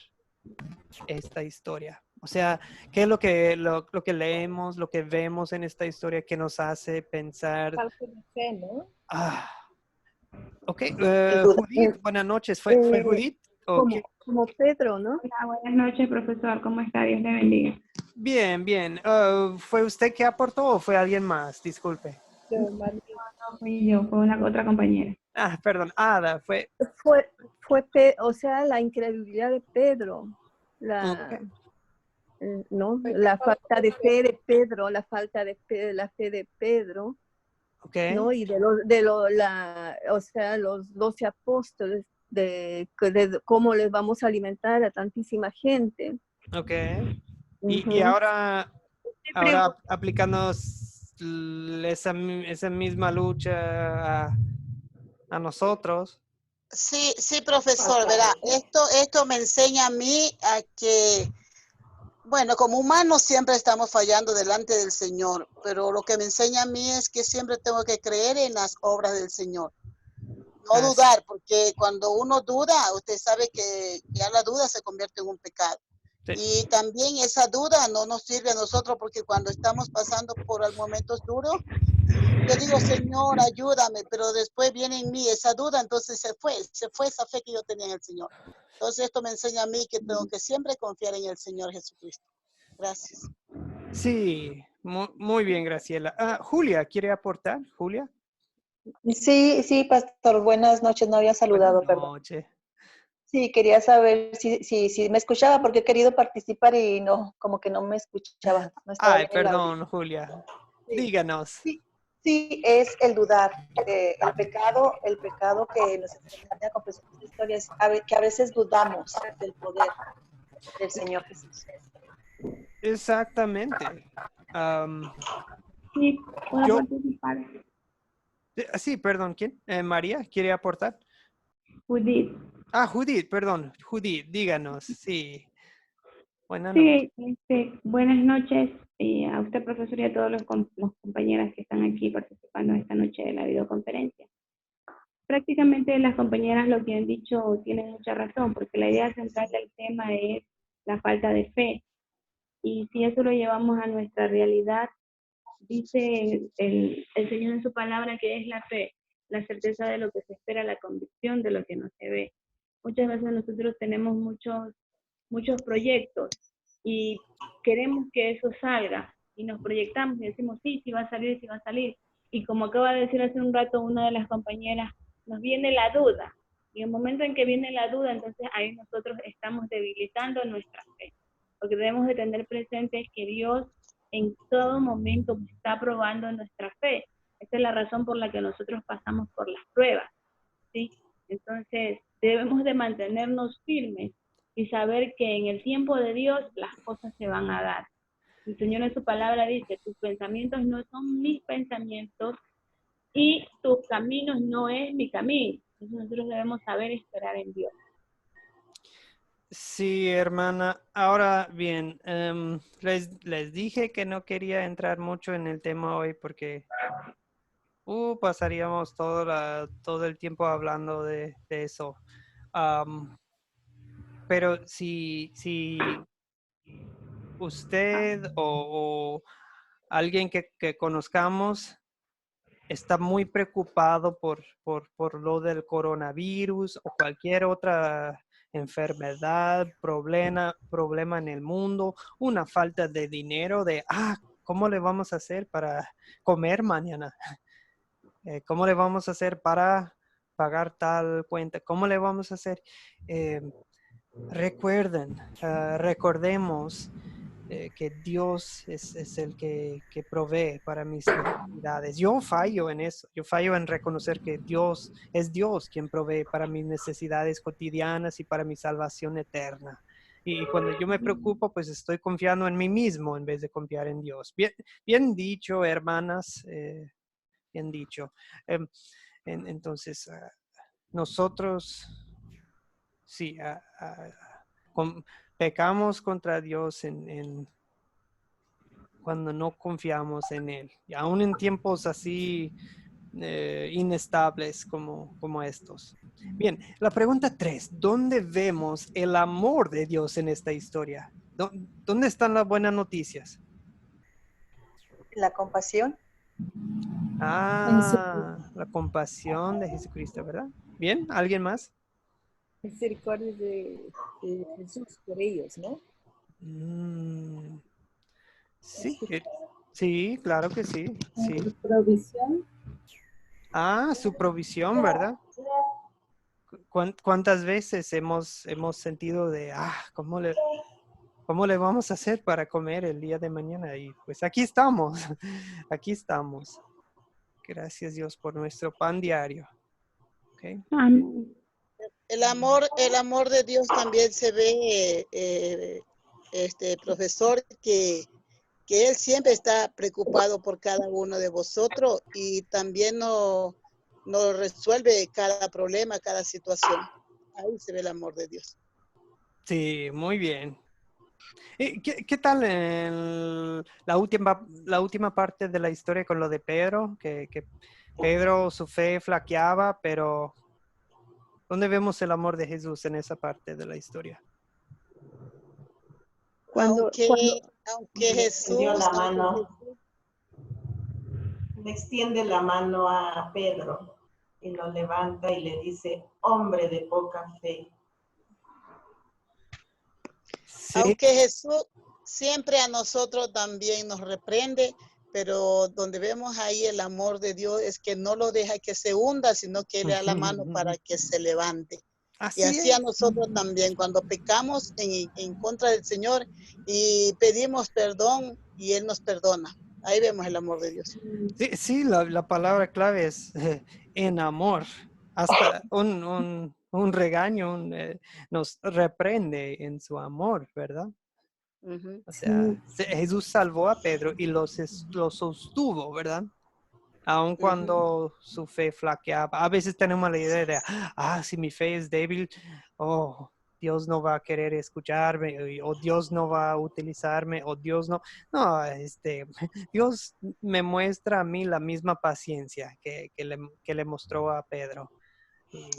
esta historia? O sea, ¿qué es lo que leemos, lo que vemos en esta historia que nos hace pensar? Falta de fe, ¿no? Ok, duda. Judith, buenas noches. ¿Fue Judith? ¿O qué? Como Pedro, ¿no? Hola, buenas noches, profesor. ¿Cómo está? Dios le bendiga. Bien, bien. ¿Fue usted que aportó o fue alguien más? Disculpe. No fui yo, fue una otra compañera. Perdón, Ada, fue. O sea, la incredulidad de Pedro, ¿no? La falta de fe de Pedro, la falta de fe, la fe de Pedro, Okay. ¿no? Y o sea, los 12 apóstoles, de cómo les vamos a alimentar a tantísima gente. Ok. Y ahora aplicando esa misma lucha a nosotros. Sí, sí, profesor, verá, esto me enseña a mí a que, bueno, como humanos siempre estamos fallando delante del Señor, pero lo que me enseña a mí es que siempre tengo que creer en las obras del Señor. No dudar, porque cuando uno duda, usted sabe que ya la duda se convierte en un pecado. Sí. Y también esa duda no nos sirve a nosotros, porque cuando estamos pasando por momentos duros, yo digo, Señor, ayúdame, pero después viene en mí esa duda, entonces se fue esa fe que yo tenía en el Señor. Entonces esto me enseña a mí que tengo que siempre confiar en el Señor Jesucristo. Gracias. Sí, muy bien, Graciela. Julia, ¿quiere aportar? Julia. Sí, pastor, buenas noches, no había saludado, buenas noches. Perdón. Sí, quería saber si me escuchaba porque he querido participar y no, como que no me escuchaba. No Ay, perdón, Julia. Sí. Díganos. Sí, es el dudar. El pecado que nos enseña a confesar esta historia es que a veces dudamos del poder del Señor Jesús. Exactamente. Sí, puedo participar. Sí, perdón, ¿quién? María, ¿quiere aportar? Judith. Judith, perdón. Judith, díganos, sí. Buenas noches. Sí, buenas noches a usted, profesor, y a todos los compañeras que están aquí participando esta noche de la videoconferencia. Prácticamente las compañeras lo que han dicho tienen mucha razón, porque la idea central del tema es la falta de fe. Y si eso lo llevamos a nuestra realidad, dice el Señor en su palabra que es la fe, la certeza de lo que se espera, la convicción de lo que no se ve. Muchas veces nosotros tenemos muchos proyectos y queremos que eso salga y nos proyectamos y decimos sí va a salir, sí va a salir. Y como acaba de decir hace un rato una de las compañeras, nos viene la duda. Y en el momento en que viene la duda, entonces ahí nosotros estamos debilitando nuestra fe. Lo que debemos de tener presente es que Dios en todo momento está probando nuestra fe. Esa es la razón por la que nosotros pasamos por las pruebas, ¿sí? Entonces, debemos de mantenernos firmes y saber que en el tiempo de Dios las cosas se van a dar. El Señor en su palabra dice, tus pensamientos no son mis pensamientos y tus caminos no es mi camino. Entonces nosotros debemos saber esperar en Dios. Sí, hermana. Ahora bien, les dije que no quería entrar mucho en el tema hoy porque pasaríamos todo el tiempo hablando de eso. Pero si usted o alguien que conozcamos está muy preocupado por lo del coronavirus o cualquier otra enfermedad, problema en el mundo, una falta de dinero, ¿cómo le vamos a hacer para comer mañana? ¿Cómo le vamos a hacer para pagar tal cuenta? ¿Cómo le vamos a hacer? Recordemos que Dios es el que provee para mis necesidades. Yo fallo en eso, yo fallo en reconocer que Dios es Dios quien provee para mis necesidades cotidianas y para mi salvación eterna. Y cuando yo me preocupo, pues estoy confiando en mí mismo en vez de confiar en Dios. Bien dicho, hermanas, bien dicho. Entonces, nosotros sí, pecamos contra Dios cuando no confiamos en Él. Y aún en tiempos así inestables como estos. Bien, la pregunta 3. ¿Dónde vemos el amor de Dios en esta historia? ¿Dónde están las buenas noticias? La compasión. La compasión de Jesucristo, ¿verdad? Bien, ¿alguien más? Misericordia de Jesús por ellos, ¿no? Sí, sí, claro que sí. Sí. Su provisión. Su provisión, ¿verdad? ¿Cuántas veces hemos sentido de, ¿cómo le vamos a hacer para comer el día de mañana? Y pues aquí estamos, aquí estamos. Gracias Dios por nuestro pan diario. Okay. El amor de Dios también se ve, profesor, que Él siempre está preocupado por cada uno de vosotros y también nos resuelve cada problema, cada situación. Ahí se ve el amor de Dios. Sí, muy bien. ¿Qué tal en la última parte de la historia con lo de Pedro? Que Pedro, su fe flaqueaba, pero ¿dónde vemos el amor de Jesús en esa parte de la historia? Aunque Jesús le extiende la mano a Pedro y lo levanta y le dice, hombre de poca fe. Sí. Aunque Jesús siempre a nosotros también nos reprende, pero donde vemos ahí el amor de Dios es que no lo deja que se hunda, sino que le da la mano para que se levante. Y así a nosotros también, cuando pecamos en contra del Señor y pedimos perdón y Él nos perdona. Ahí vemos el amor de Dios. Sí, la palabra clave es en amor. Hasta un regaño nos reprende en su amor, ¿verdad? O sea, Jesús salvó a Pedro y lo sostuvo, ¿verdad? Aun cuando su fe flaqueaba. A veces tenemos la idea de, si mi fe es débil, Dios no va a querer escucharme, o Dios no va a utilizarme, o Dios no. No, Dios me muestra a mí la misma paciencia que le mostró a Pedro. Y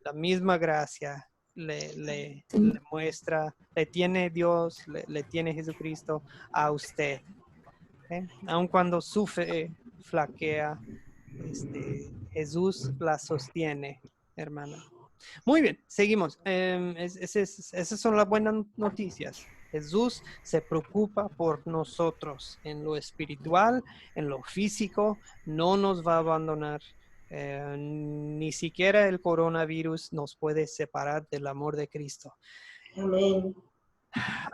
la misma gracia le muestra, le tiene Dios, le tiene Jesucristo a usted. ¿Okay? Aun cuando su fe flaquea, Jesús la sostiene, hermana. Muy bien, seguimos. Esas son las buenas noticias. Jesús se preocupa por nosotros en lo espiritual, en lo físico, no nos va a abandonar. Ni siquiera el coronavirus nos puede separar del amor de Cristo. Amén.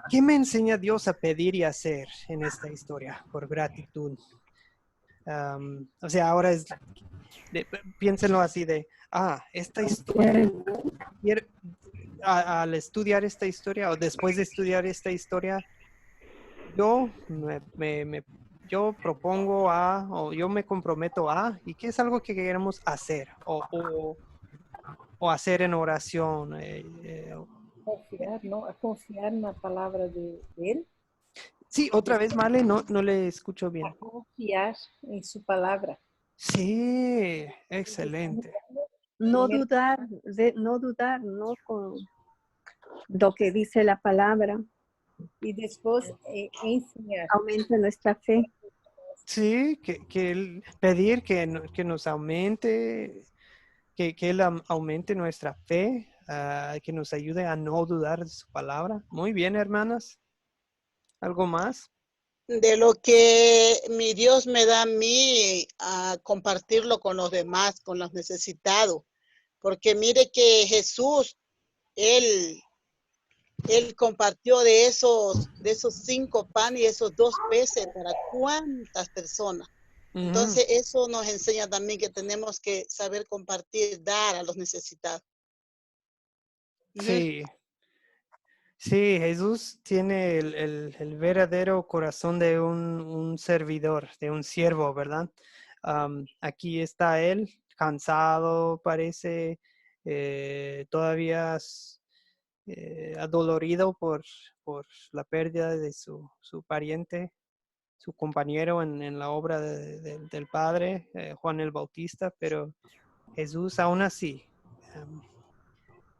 ¿Qué me enseña Dios a pedir y hacer en esta historia por gratitud? O sea, ahora piénsenlo así de, esta historia, al estudiar esta historia o después de estudiar esta historia, yo yo propongo o yo me comprometo y qué es algo que queremos hacer o hacer en oración. Confiar, ¿no? A confiar en la palabra de Él. Sí, otra vez, Marle, no le escucho bien. A confiar en su palabra. Sí, excelente. No dudar, no con lo que dice la palabra. Y después enseñar. Aumente nuestra fe. Sí, pedir que nos aumente, que Él aumente nuestra fe, que nos ayude a no dudar de su palabra. Muy bien, hermanas. ¿Algo más? De lo que mi Dios me da a mí, a compartirlo con los demás, con los necesitados. Porque mire que Jesús, Él compartió de esos 5 panes y esos 2 peces para cuántas personas. Entonces eso nos enseña también que tenemos que saber compartir, dar a los necesitados. Sí. Sí, Jesús tiene el verdadero corazón de un servidor, de un siervo, ¿verdad? Aquí está él, cansado, parece, todavía adolorido por la pérdida de su pariente, su compañero en la obra del Padre, Juan el Bautista, pero Jesús aún así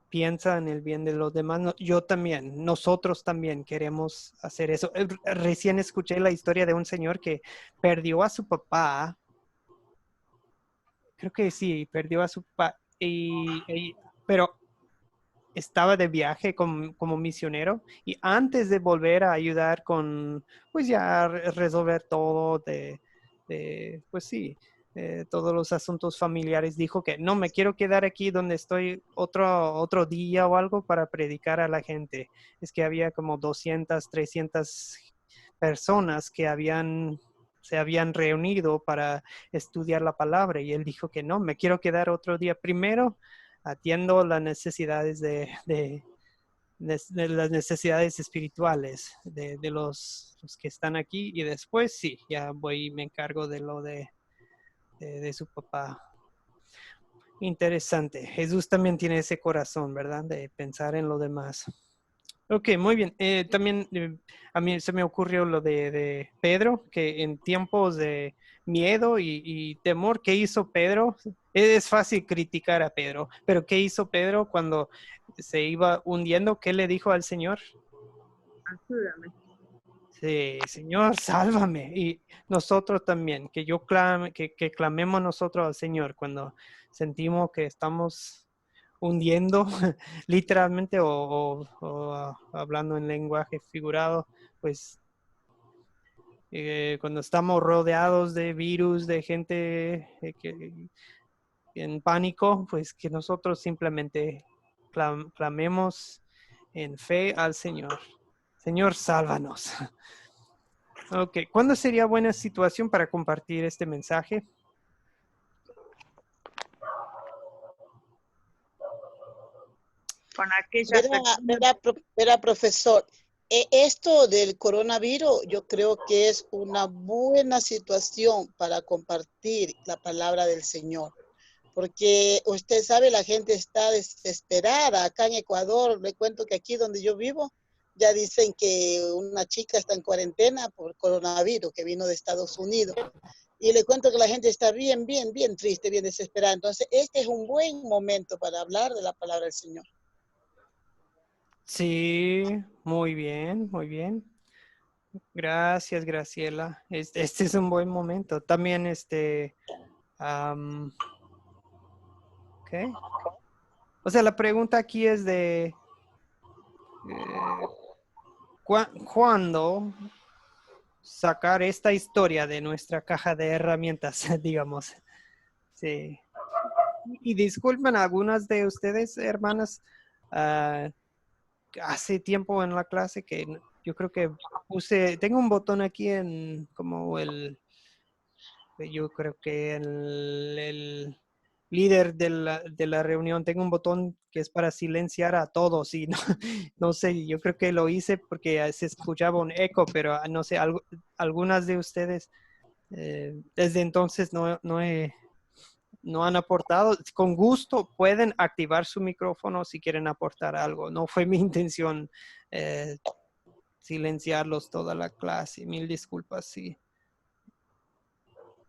piensa en el bien de los demás. Yo también, nosotros también queremos hacer eso. Recién escuché la historia de un señor que perdió a su papá. Creo que sí, perdió a su papá, pero estaba de viaje como misionero y antes de volver a ayudar con, pues ya resolver todo pues sí, todos los asuntos familiares, dijo que no, me quiero quedar aquí donde estoy otro día o algo para predicar a la gente. Es que había como 200, 300 personas que se habían reunido para estudiar la palabra y él dijo que no, me quiero quedar otro día. Primero atiendo las necesidades de las necesidades espirituales de los que están aquí y después sí, ya voy y me encargo de lo de su papá. Interesante. Jesús también tiene ese corazón, ¿verdad? De pensar en lo demás. Ok, muy bien. También a mí se me ocurrió lo de Pedro, que en tiempos de miedo y temor, ¿qué hizo Pedro? Es fácil criticar a Pedro, pero ¿qué hizo Pedro cuando se iba hundiendo? ¿Qué le dijo al Señor? Ayúdame. Sí, Señor, sálvame. Y nosotros también, que clamemos nosotros al Señor cuando sentimos que estamos hundiendo literalmente o hablando en lenguaje figurado, pues cuando estamos rodeados de virus, de gente en pánico, pues que nosotros simplemente clamemos en fe al Señor. Señor, sálvanos. Ok, ¿cuándo sería buena situación para compartir este mensaje? Con aquellas Verá, profesor, esto del coronavirus yo creo que es una buena situación para compartir la palabra del Señor, porque usted sabe, la gente está desesperada. Acá en Ecuador, le cuento que aquí donde yo vivo, ya dicen que una chica está en cuarentena por coronavirus, que vino de Estados Unidos. Y le cuento que la gente está bien triste, bien desesperada. Entonces, este es un buen momento para hablar de la palabra del Señor. Sí, muy bien, muy bien. Gracias, Graciela. Este es un buen momento. También ok. O sea, la pregunta aquí es de ¿cuándo sacar esta historia de nuestra caja de herramientas, digamos? Sí. Y disculpen a algunas de ustedes, hermanas, hace tiempo en la clase que yo creo que tengo un botón aquí en como yo creo que el líder de la reunión, tengo un botón que es para silenciar a todos y no sé, yo creo que lo hice porque se escuchaba un eco, pero no sé, algunas de ustedes desde entonces no han aportado. Con gusto pueden activar su micrófono si quieren aportar algo. No fue mi intención silenciarlos toda la clase. Mil disculpas, sí.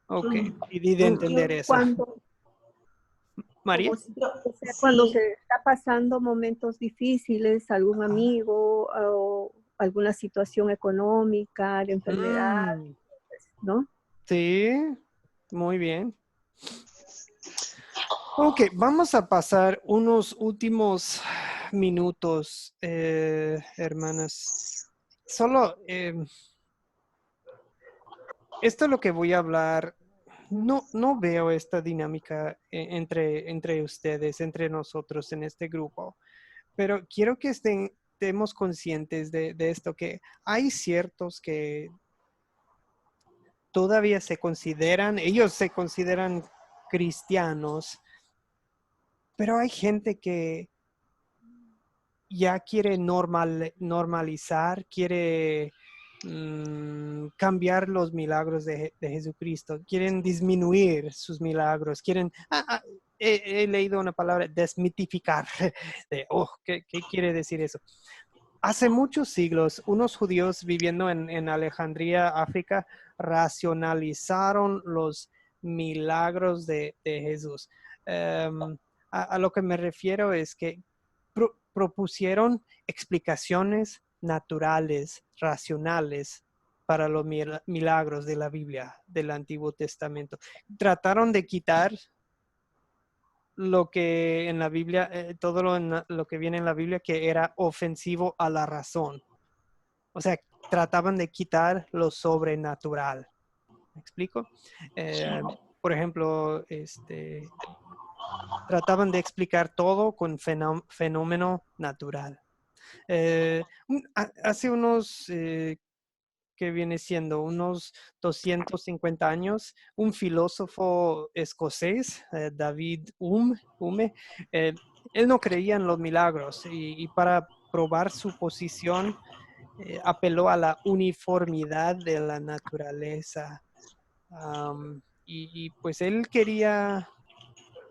Ok, y de entender eso. María. Cuando se está pasando momentos difíciles, algún amigo o alguna situación económica, de enfermedad, ¿no? Sí, muy bien. Ok, vamos a pasar unos últimos minutos, hermanas. Solo, esto es lo que voy a hablar. No veo esta dinámica entre ustedes, entre nosotros en este grupo, pero quiero que estemos conscientes de esto, que hay ciertos que todavía ellos se consideran cristianos, pero hay gente que ya quiere normalizar, quiere cambiar los milagros de Jesucristo, quieren disminuir sus milagros, he leído una palabra, desmitificar, ¿qué quiere decir eso? Hace muchos siglos, unos judíos viviendo en Alejandría, África, racionalizaron los milagros de Jesús. A lo que me refiero es que propusieron explicaciones naturales, racionales para los milagros de la Biblia, del Antiguo Testamento. Trataron de quitar lo que en la Biblia, todo lo que viene en la Biblia que era ofensivo a la razón. O sea, trataban de quitar lo sobrenatural. ¿Me explico? Por ejemplo, trataban de explicar todo con fenómeno natural. Hace unos, que viene siendo unos 250 años, un filósofo escocés, David Hume, él no creía en los milagros y para probar su posición apeló a la uniformidad de la naturaleza. Y pues él quería,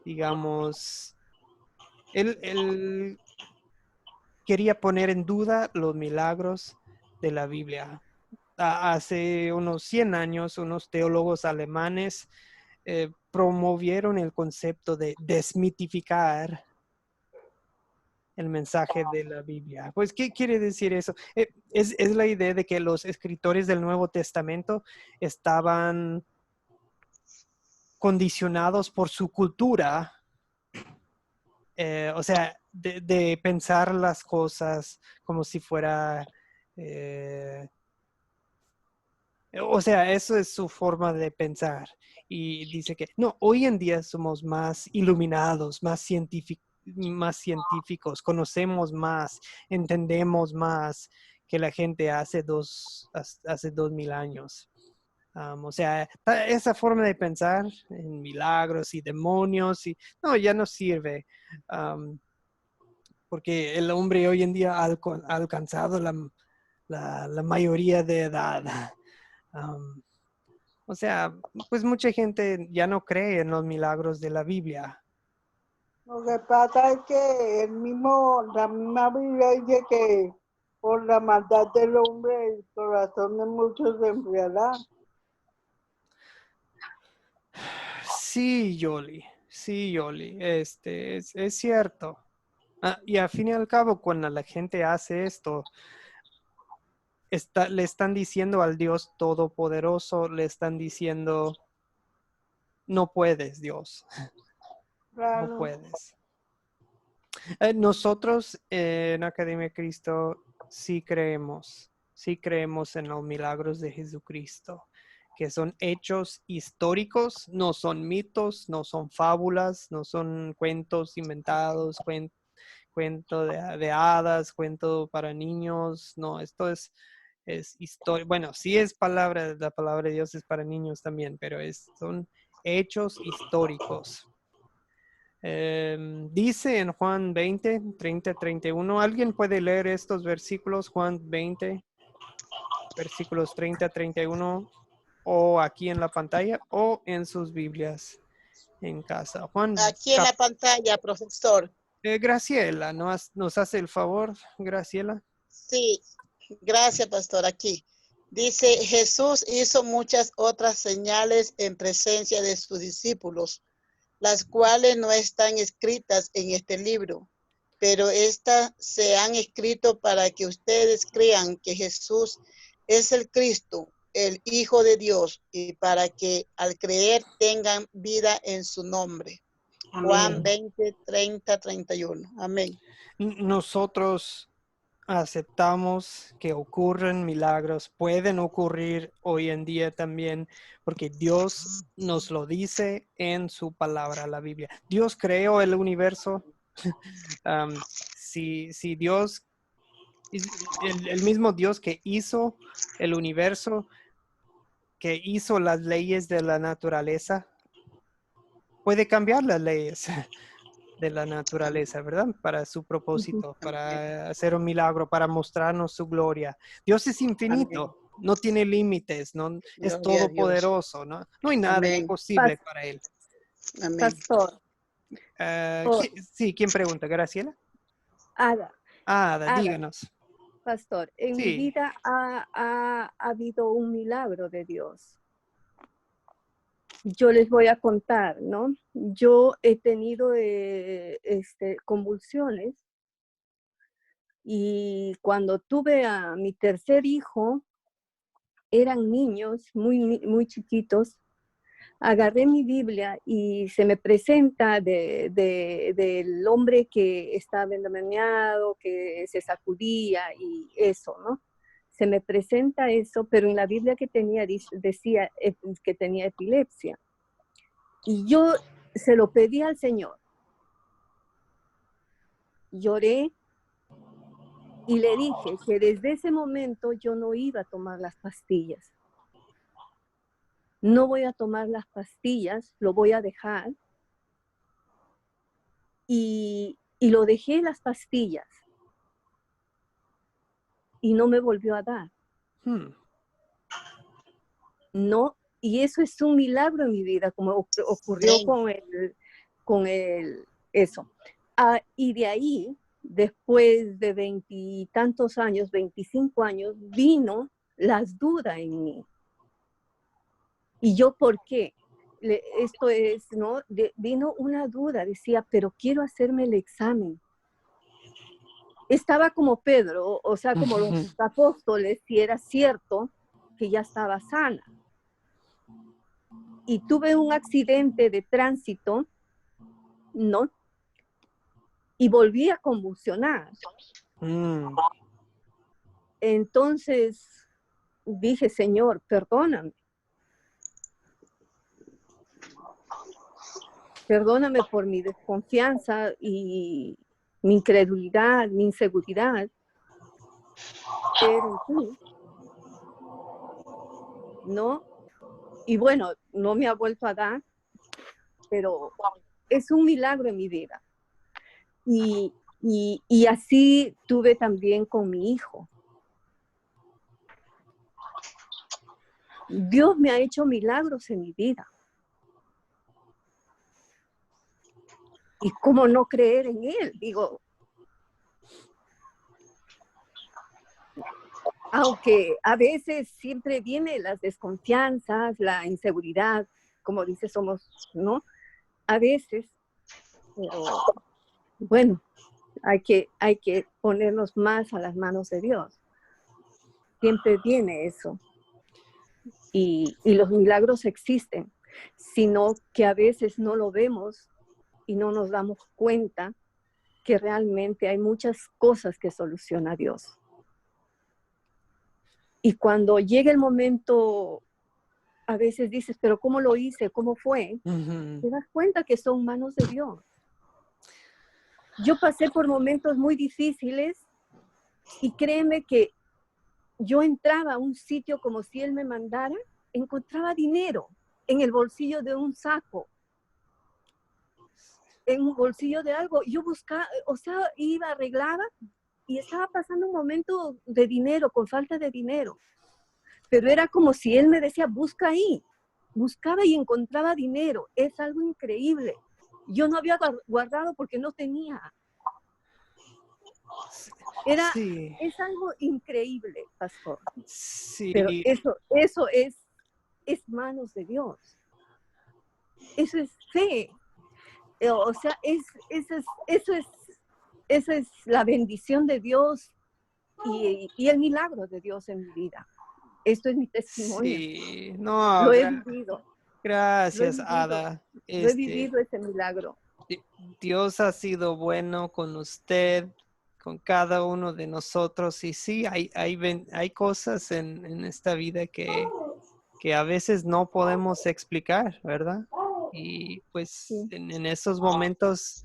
digamos, él quería poner en duda los milagros de la Biblia. Hace unos 100 años, unos teólogos alemanes promovieron el concepto de desmitificar el mensaje de la Biblia. Pues, ¿qué quiere decir eso? Es la idea de que los escritores del Nuevo Testamento estaban condicionados por su cultura, o sea, de pensar las cosas como si fuera... o sea, eso es su forma de pensar. Y dice que, no, hoy en día somos más iluminados, más científicos, conocemos más, entendemos más que la gente hace 2000 años. O sea, esa forma de pensar en milagros y demonios, no, ya no sirve. Porque el hombre hoy en día ha alcanzado la mayoría de edad. O sea, pues mucha gente ya no cree en los milagros de la Biblia. Lo que pasa es que la misma Biblia dice que por la maldad del hombre el corazón de muchos se enfriará. Sí, Yoli, es cierto. Y al fin y al cabo, cuando la gente hace esto, le están diciendo al Dios Todopoderoso, le están diciendo, no puedes, Dios. Claro. No puedes. Nosotros en Academia de Cristo sí creemos en los milagros de Jesucristo, que son hechos históricos, no son mitos, no son fábulas, no son cuentos inventados, cuento de hadas, cuento para niños. No, esto es historia. Bueno, sí es la palabra de Dios es para niños también, pero son hechos históricos. Dice en Juan 20, 30, 31, ¿alguien puede leer estos versículos? Juan 20, versículos 30, 31, o aquí en la pantalla o en sus Biblias en casa. Juan, aquí en la pantalla, profesor. Graciela, ¿nos hace el favor, Graciela? Sí, gracias, pastor. Aquí dice, Jesús hizo muchas otras señales en presencia de sus discípulos, las cuales no están escritas en este libro, pero estas se han escrito para que ustedes crean que Jesús es el Cristo, el Hijo de Dios, y para que al creer tengan vida en su nombre. Amén. Juan 20, 30, 31. Amén. Nosotros aceptamos que ocurren milagros, pueden ocurrir hoy en día también, porque Dios nos lo dice en su palabra, la Biblia. Dios creó el universo. Si Dios, el mismo Dios que hizo el universo, que hizo las leyes de la naturaleza, puede cambiar las leyes de la naturaleza, ¿verdad? Para su propósito, para hacer un milagro, para mostrarnos su gloria. Dios es infinito. no tiene límites, no es Gloria a Dios. todopoderoso, ¿no? No hay nada Amén. imposible para Él. Amén. Pastor, Sí, ¿quién pregunta? ¿Graciela? Ada, Ada, díganos. pastor, en mi Sí. vida ha habido un milagro de Dios. Yo les voy a contar, ¿no? Yo he tenido convulsiones y cuando tuve a mi tercer hijo, eran niños muy chiquitos. Agarré mi Biblia y se me presenta del hombre que estaba endemoniado, que se sacudía y eso, ¿no? Se me presenta eso, pero en la Biblia que tenía decía que tenía epilepsia. Y yo se lo pedí al Señor. Lloré y le dije que desde ese momento yo no iba a tomar las pastillas. No voy a tomar las pastillas, lo voy a dejar. Y lo dejé las pastillas. Y no me volvió a dar. No, y eso es un milagro en mi vida, como ocurrió con eso. Y de ahí, después de 20 y tantos años, 25 años, vino las dudas en mí. ¿Y yo por qué? Esto es, ¿no? Vino una duda, decía, pero quiero hacerme el examen. Estaba como Pedro, o sea, como los apóstoles, si era cierto que ya estaba sana. Y tuve un accidente de tránsito, ¿no? Y volví a convulsionar. Entonces dije, Señor, perdóname. Perdóname por mi desconfianza y mi incredulidad, mi inseguridad. Pero tú, ¿no? Y bueno, no me ha vuelto a dar, pero es un milagro en mi vida. Y así tuve también con mi hijo. Dios me ha hecho milagros en mi vida. ¿Y cómo no creer en Él? Digo, aunque a veces siempre vienen las desconfianzas, la inseguridad, como dice, somos, ¿no? A veces, pero bueno, hay que ponernos más a las manos de Dios. Siempre viene eso. Y los milagros existen, sino que a veces no lo vemos y no nos damos cuenta que realmente hay muchas cosas que soluciona Dios. Y cuando llega el momento, a veces dices, pero ¿cómo lo hice? ¿Cómo fue? Te das cuenta que son manos de Dios. Yo pasé por momentos muy difíciles y créeme que yo entraba a un sitio como si Él me mandara, encontraba dinero en el bolsillo de un saco, en un bolsillo de algo. Yo buscaba, o sea, iba, arreglaba y estaba pasando un momento de dinero, con falta de dinero. Pero era como si Él me decía, busca ahí. Buscaba y encontraba dinero. Es algo increíble. Yo no había guardado porque no tenía. Es algo increíble, pastor. Sí. Pero eso es manos de Dios. Eso es fe. O sea, eso es la bendición de Dios y el milagro de Dios en mi vida. Esto es mi testimonio. Sí, no, lo he vivido. Gracias, Ada. Lo he vivido ese milagro. Dios ha sido bueno con usted, con cada uno de nosotros. Y sí, hay cosas en esta vida que a veces no podemos explicar, ¿verdad? Y pues en esos momentos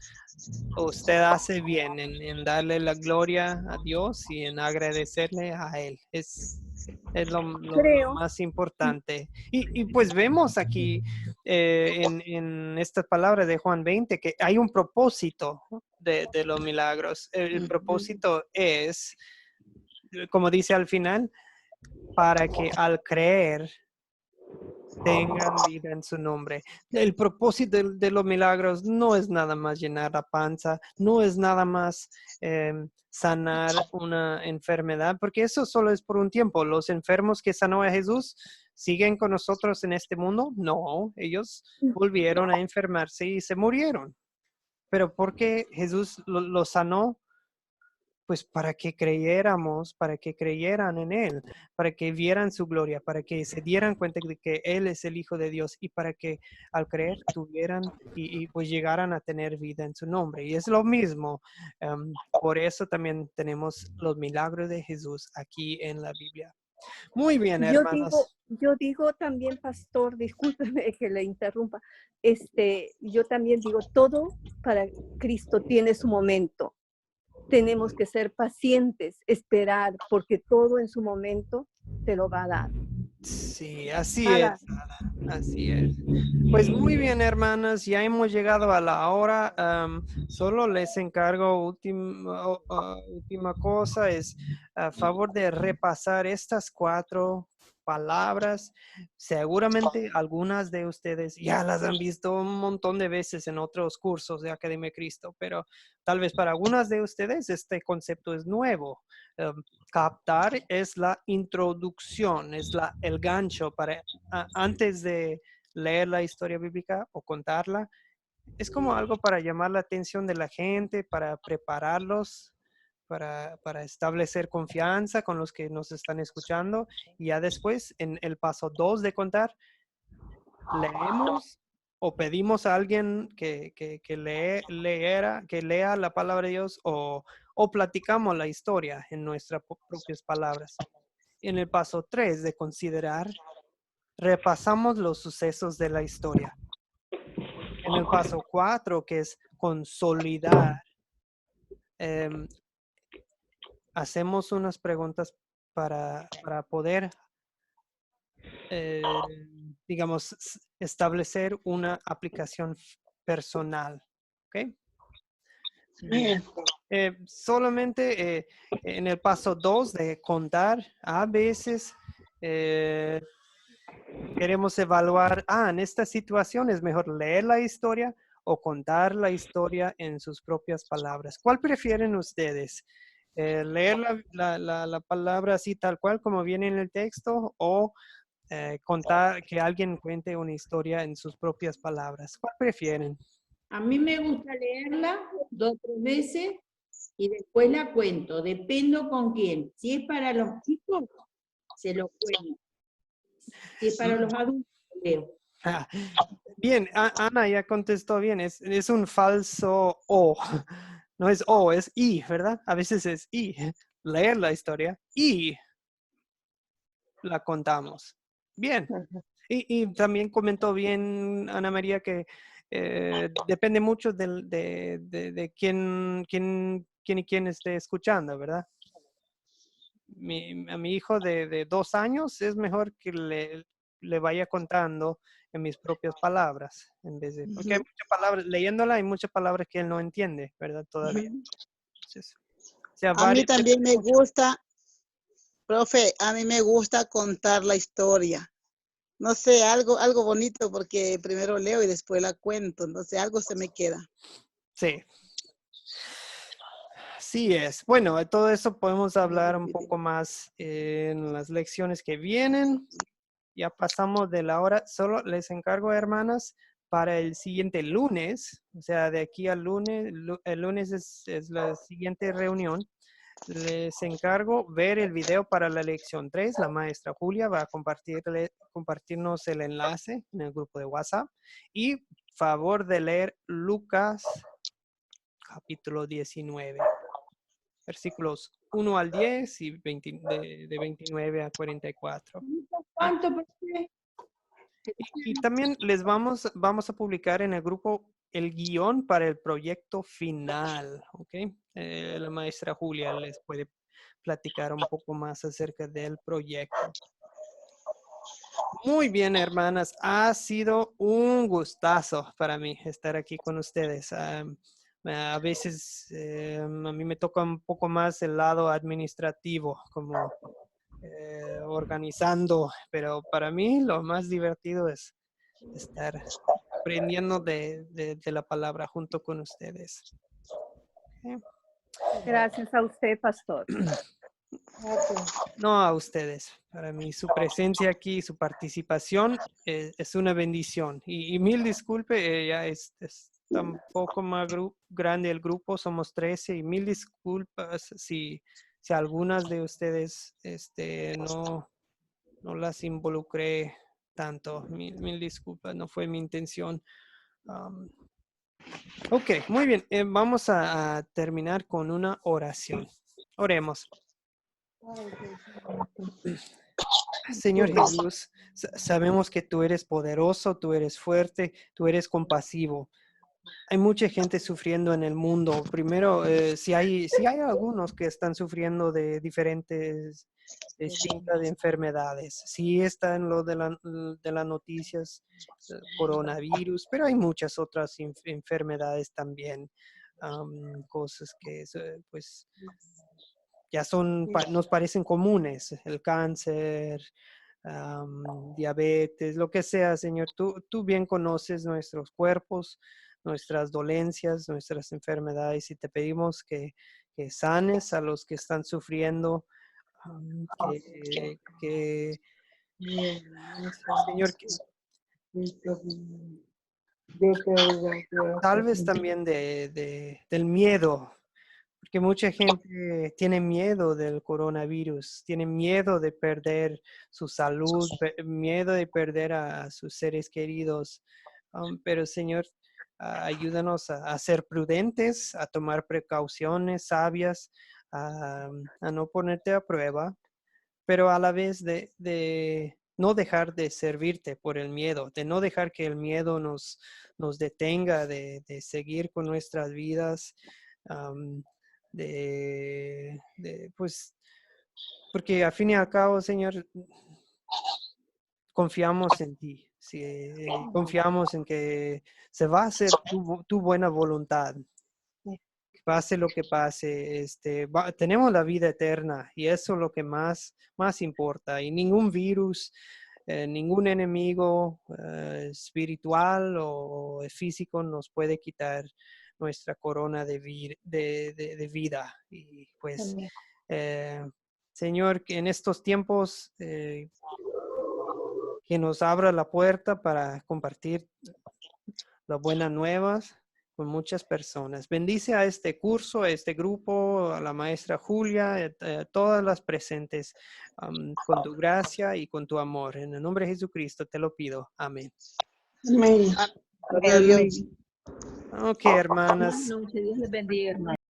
usted hace bien en darle la gloria a Dios y en agradecerle a Él. Es lo más importante. Y pues vemos aquí en estas palabras de Juan 20 que hay un propósito de los milagros. El propósito es, como dice al final, para que al creer tengan vida en su nombre. El propósito de los milagros no es nada más llenar la panza, no es nada más sanar una enfermedad, porque eso solo es por un tiempo. Los enfermos que sanó a Jesús siguen con nosotros en este mundo. No, ellos volvieron a enfermarse y se murieron. Pero ¿por qué Jesús lo sanó? Pues para que creyéramos, para que creyeran en Él, para que vieran su gloria, para que se dieran cuenta de que Él es el Hijo de Dios y para que al creer tuvieran y pues llegaran a tener vida en su nombre. Y es lo mismo. Por eso también tenemos los milagros de Jesús aquí en la Biblia. Muy bien, hermanos. Yo digo también, pastor, discúlpeme que le interrumpa, yo también digo, todo para Cristo tiene su momento. Tenemos que ser pacientes, esperar, porque todo en su momento te lo va a dar. Sí, así es. Así es. Pues muy bien, hermanas, ya hemos llegado a la hora. Solo les encargo última cosa, es a favor de repasar estas 4 palabras. Seguramente algunas de ustedes ya las han visto un montón de veces en otros cursos de Academia Cristo, pero tal vez para algunas de ustedes este concepto es nuevo. Captar es la introducción, es el gancho para antes de leer la historia bíblica o contarla. Es como algo para llamar la atención de la gente, para prepararlos, para establecer confianza con los que nos están escuchando. Y ya después, en el paso 2 de contar, leemos o pedimos a alguien que lea la palabra de Dios o platicamos la historia en nuestras propias palabras. En el paso 3 de considerar, repasamos los sucesos de la historia. En el paso 4, que es consolidar, hacemos unas preguntas para poder, digamos, establecer una aplicación personal. ¿Ok? Bien. Solamente en el paso 2 de contar, a veces queremos evaluar, en esta situación es mejor leer la historia o contar la historia en sus propias palabras. ¿Cuál prefieren ustedes? ¿Leer la palabra así tal cual como viene en el texto o contar que alguien cuente una historia en sus propias palabras? ¿Cuál prefieren? A mí me gusta leerla 2 o 3 veces y después la cuento. Dependo con quién. Si es para los chicos, se lo cuento. Si es para los adultos, leo. Bien, Ana ya contestó bien. Es un falso O. No es O, es I, ¿verdad? A veces es I. Leer la historia y la contamos. Bien. Y también comentó bien Ana María que depende mucho de quién esté escuchando, ¿verdad? A mi hijo de 2 años es mejor que le vaya contando en mis propias palabras, en vez de, porque hay muchas palabras, leyéndola hay muchas palabras que él no entiende, ¿verdad? Todavía. Entonces, a mí también me gusta, profe, a mí me gusta contar la historia. No sé, algo bonito porque primero leo y después la cuento. No sé, algo se me queda. Sí. Sí es. Bueno, de todo eso podemos hablar un poco más en las lecciones que vienen. Ya pasamos de la hora. Solo les encargo, hermanas, para el siguiente lunes, o sea, de aquí al lunes, el lunes es la siguiente reunión. Les encargo ver el video para la lección 3. La maestra Julia va a compartirnos el enlace en el grupo de WhatsApp. Y favor de leer Lucas capítulo 19. Versículos 1 al 10 y de 29 a 44. ¿Cuánto, profe? Y también les vamos a publicar en el grupo el guión para el proyecto final, ¿ok? La maestra Julia les puede platicar un poco más acerca del proyecto. Muy bien, hermanas. Ha sido un gustazo para mí estar aquí con ustedes. A veces a mí me toca un poco más el lado administrativo, como organizando, pero para mí lo más divertido es estar aprendiendo de la palabra junto con ustedes. Gracias a usted, pastor. No a ustedes. Para mí su presencia aquí, su participación es una bendición. Y mil disculpe, ya es un poco más grande el grupo, somos 13 y mil disculpas si algunas de ustedes no las involucré tanto. Mil disculpas, no fue mi intención. Ok, muy bien. Vamos a terminar con una oración. Oremos. Señor Jesús, sabemos que tú eres poderoso, tú eres fuerte, tú eres compasivo. Hay mucha gente sufriendo en el mundo. Primero, si hay algunos que están sufriendo de diferentes distintas enfermedades. Sí está en lo de las noticias, coronavirus, pero hay muchas otras enfermedades también. Cosas que pues ya nos parecen comunes. El cáncer, diabetes, lo que sea, Señor. Tú bien conoces nuestros cuerpos, nuestras dolencias, nuestras enfermedades, y te pedimos que sanes a los que están sufriendo, Señor, tal vez también del miedo, porque mucha gente tiene miedo del coronavirus, tiene miedo de perder su salud, miedo de perder a sus seres queridos. Pero Señor, ayúdanos a ser prudentes, a tomar precauciones sabias, a no ponerte a prueba, pero a la vez de no dejar de servirte por el miedo, de no dejar que el miedo nos detenga de seguir con nuestras vidas, pues, porque al fin y al cabo, Señor, confiamos en ti, ¿sí? Confiamos en que se va a hacer tu buena voluntad. Pase lo que pase, tenemos la vida eterna y eso es lo que más importa. Y ningún virus, ningún enemigo espiritual o físico nos puede quitar nuestra corona de vida. Y pues, Señor, que en estos tiempos que nos abra la puerta para compartir las buenas nuevas con muchas personas. Bendice a este curso, a este grupo, a la maestra Julia, a todas las presentes, con tu gracia y con tu amor. En el nombre de Jesucristo te lo pido. Amén. Amén. Amén. Ok, hermanas. Buenas noches. Dios les bendiga, hermano.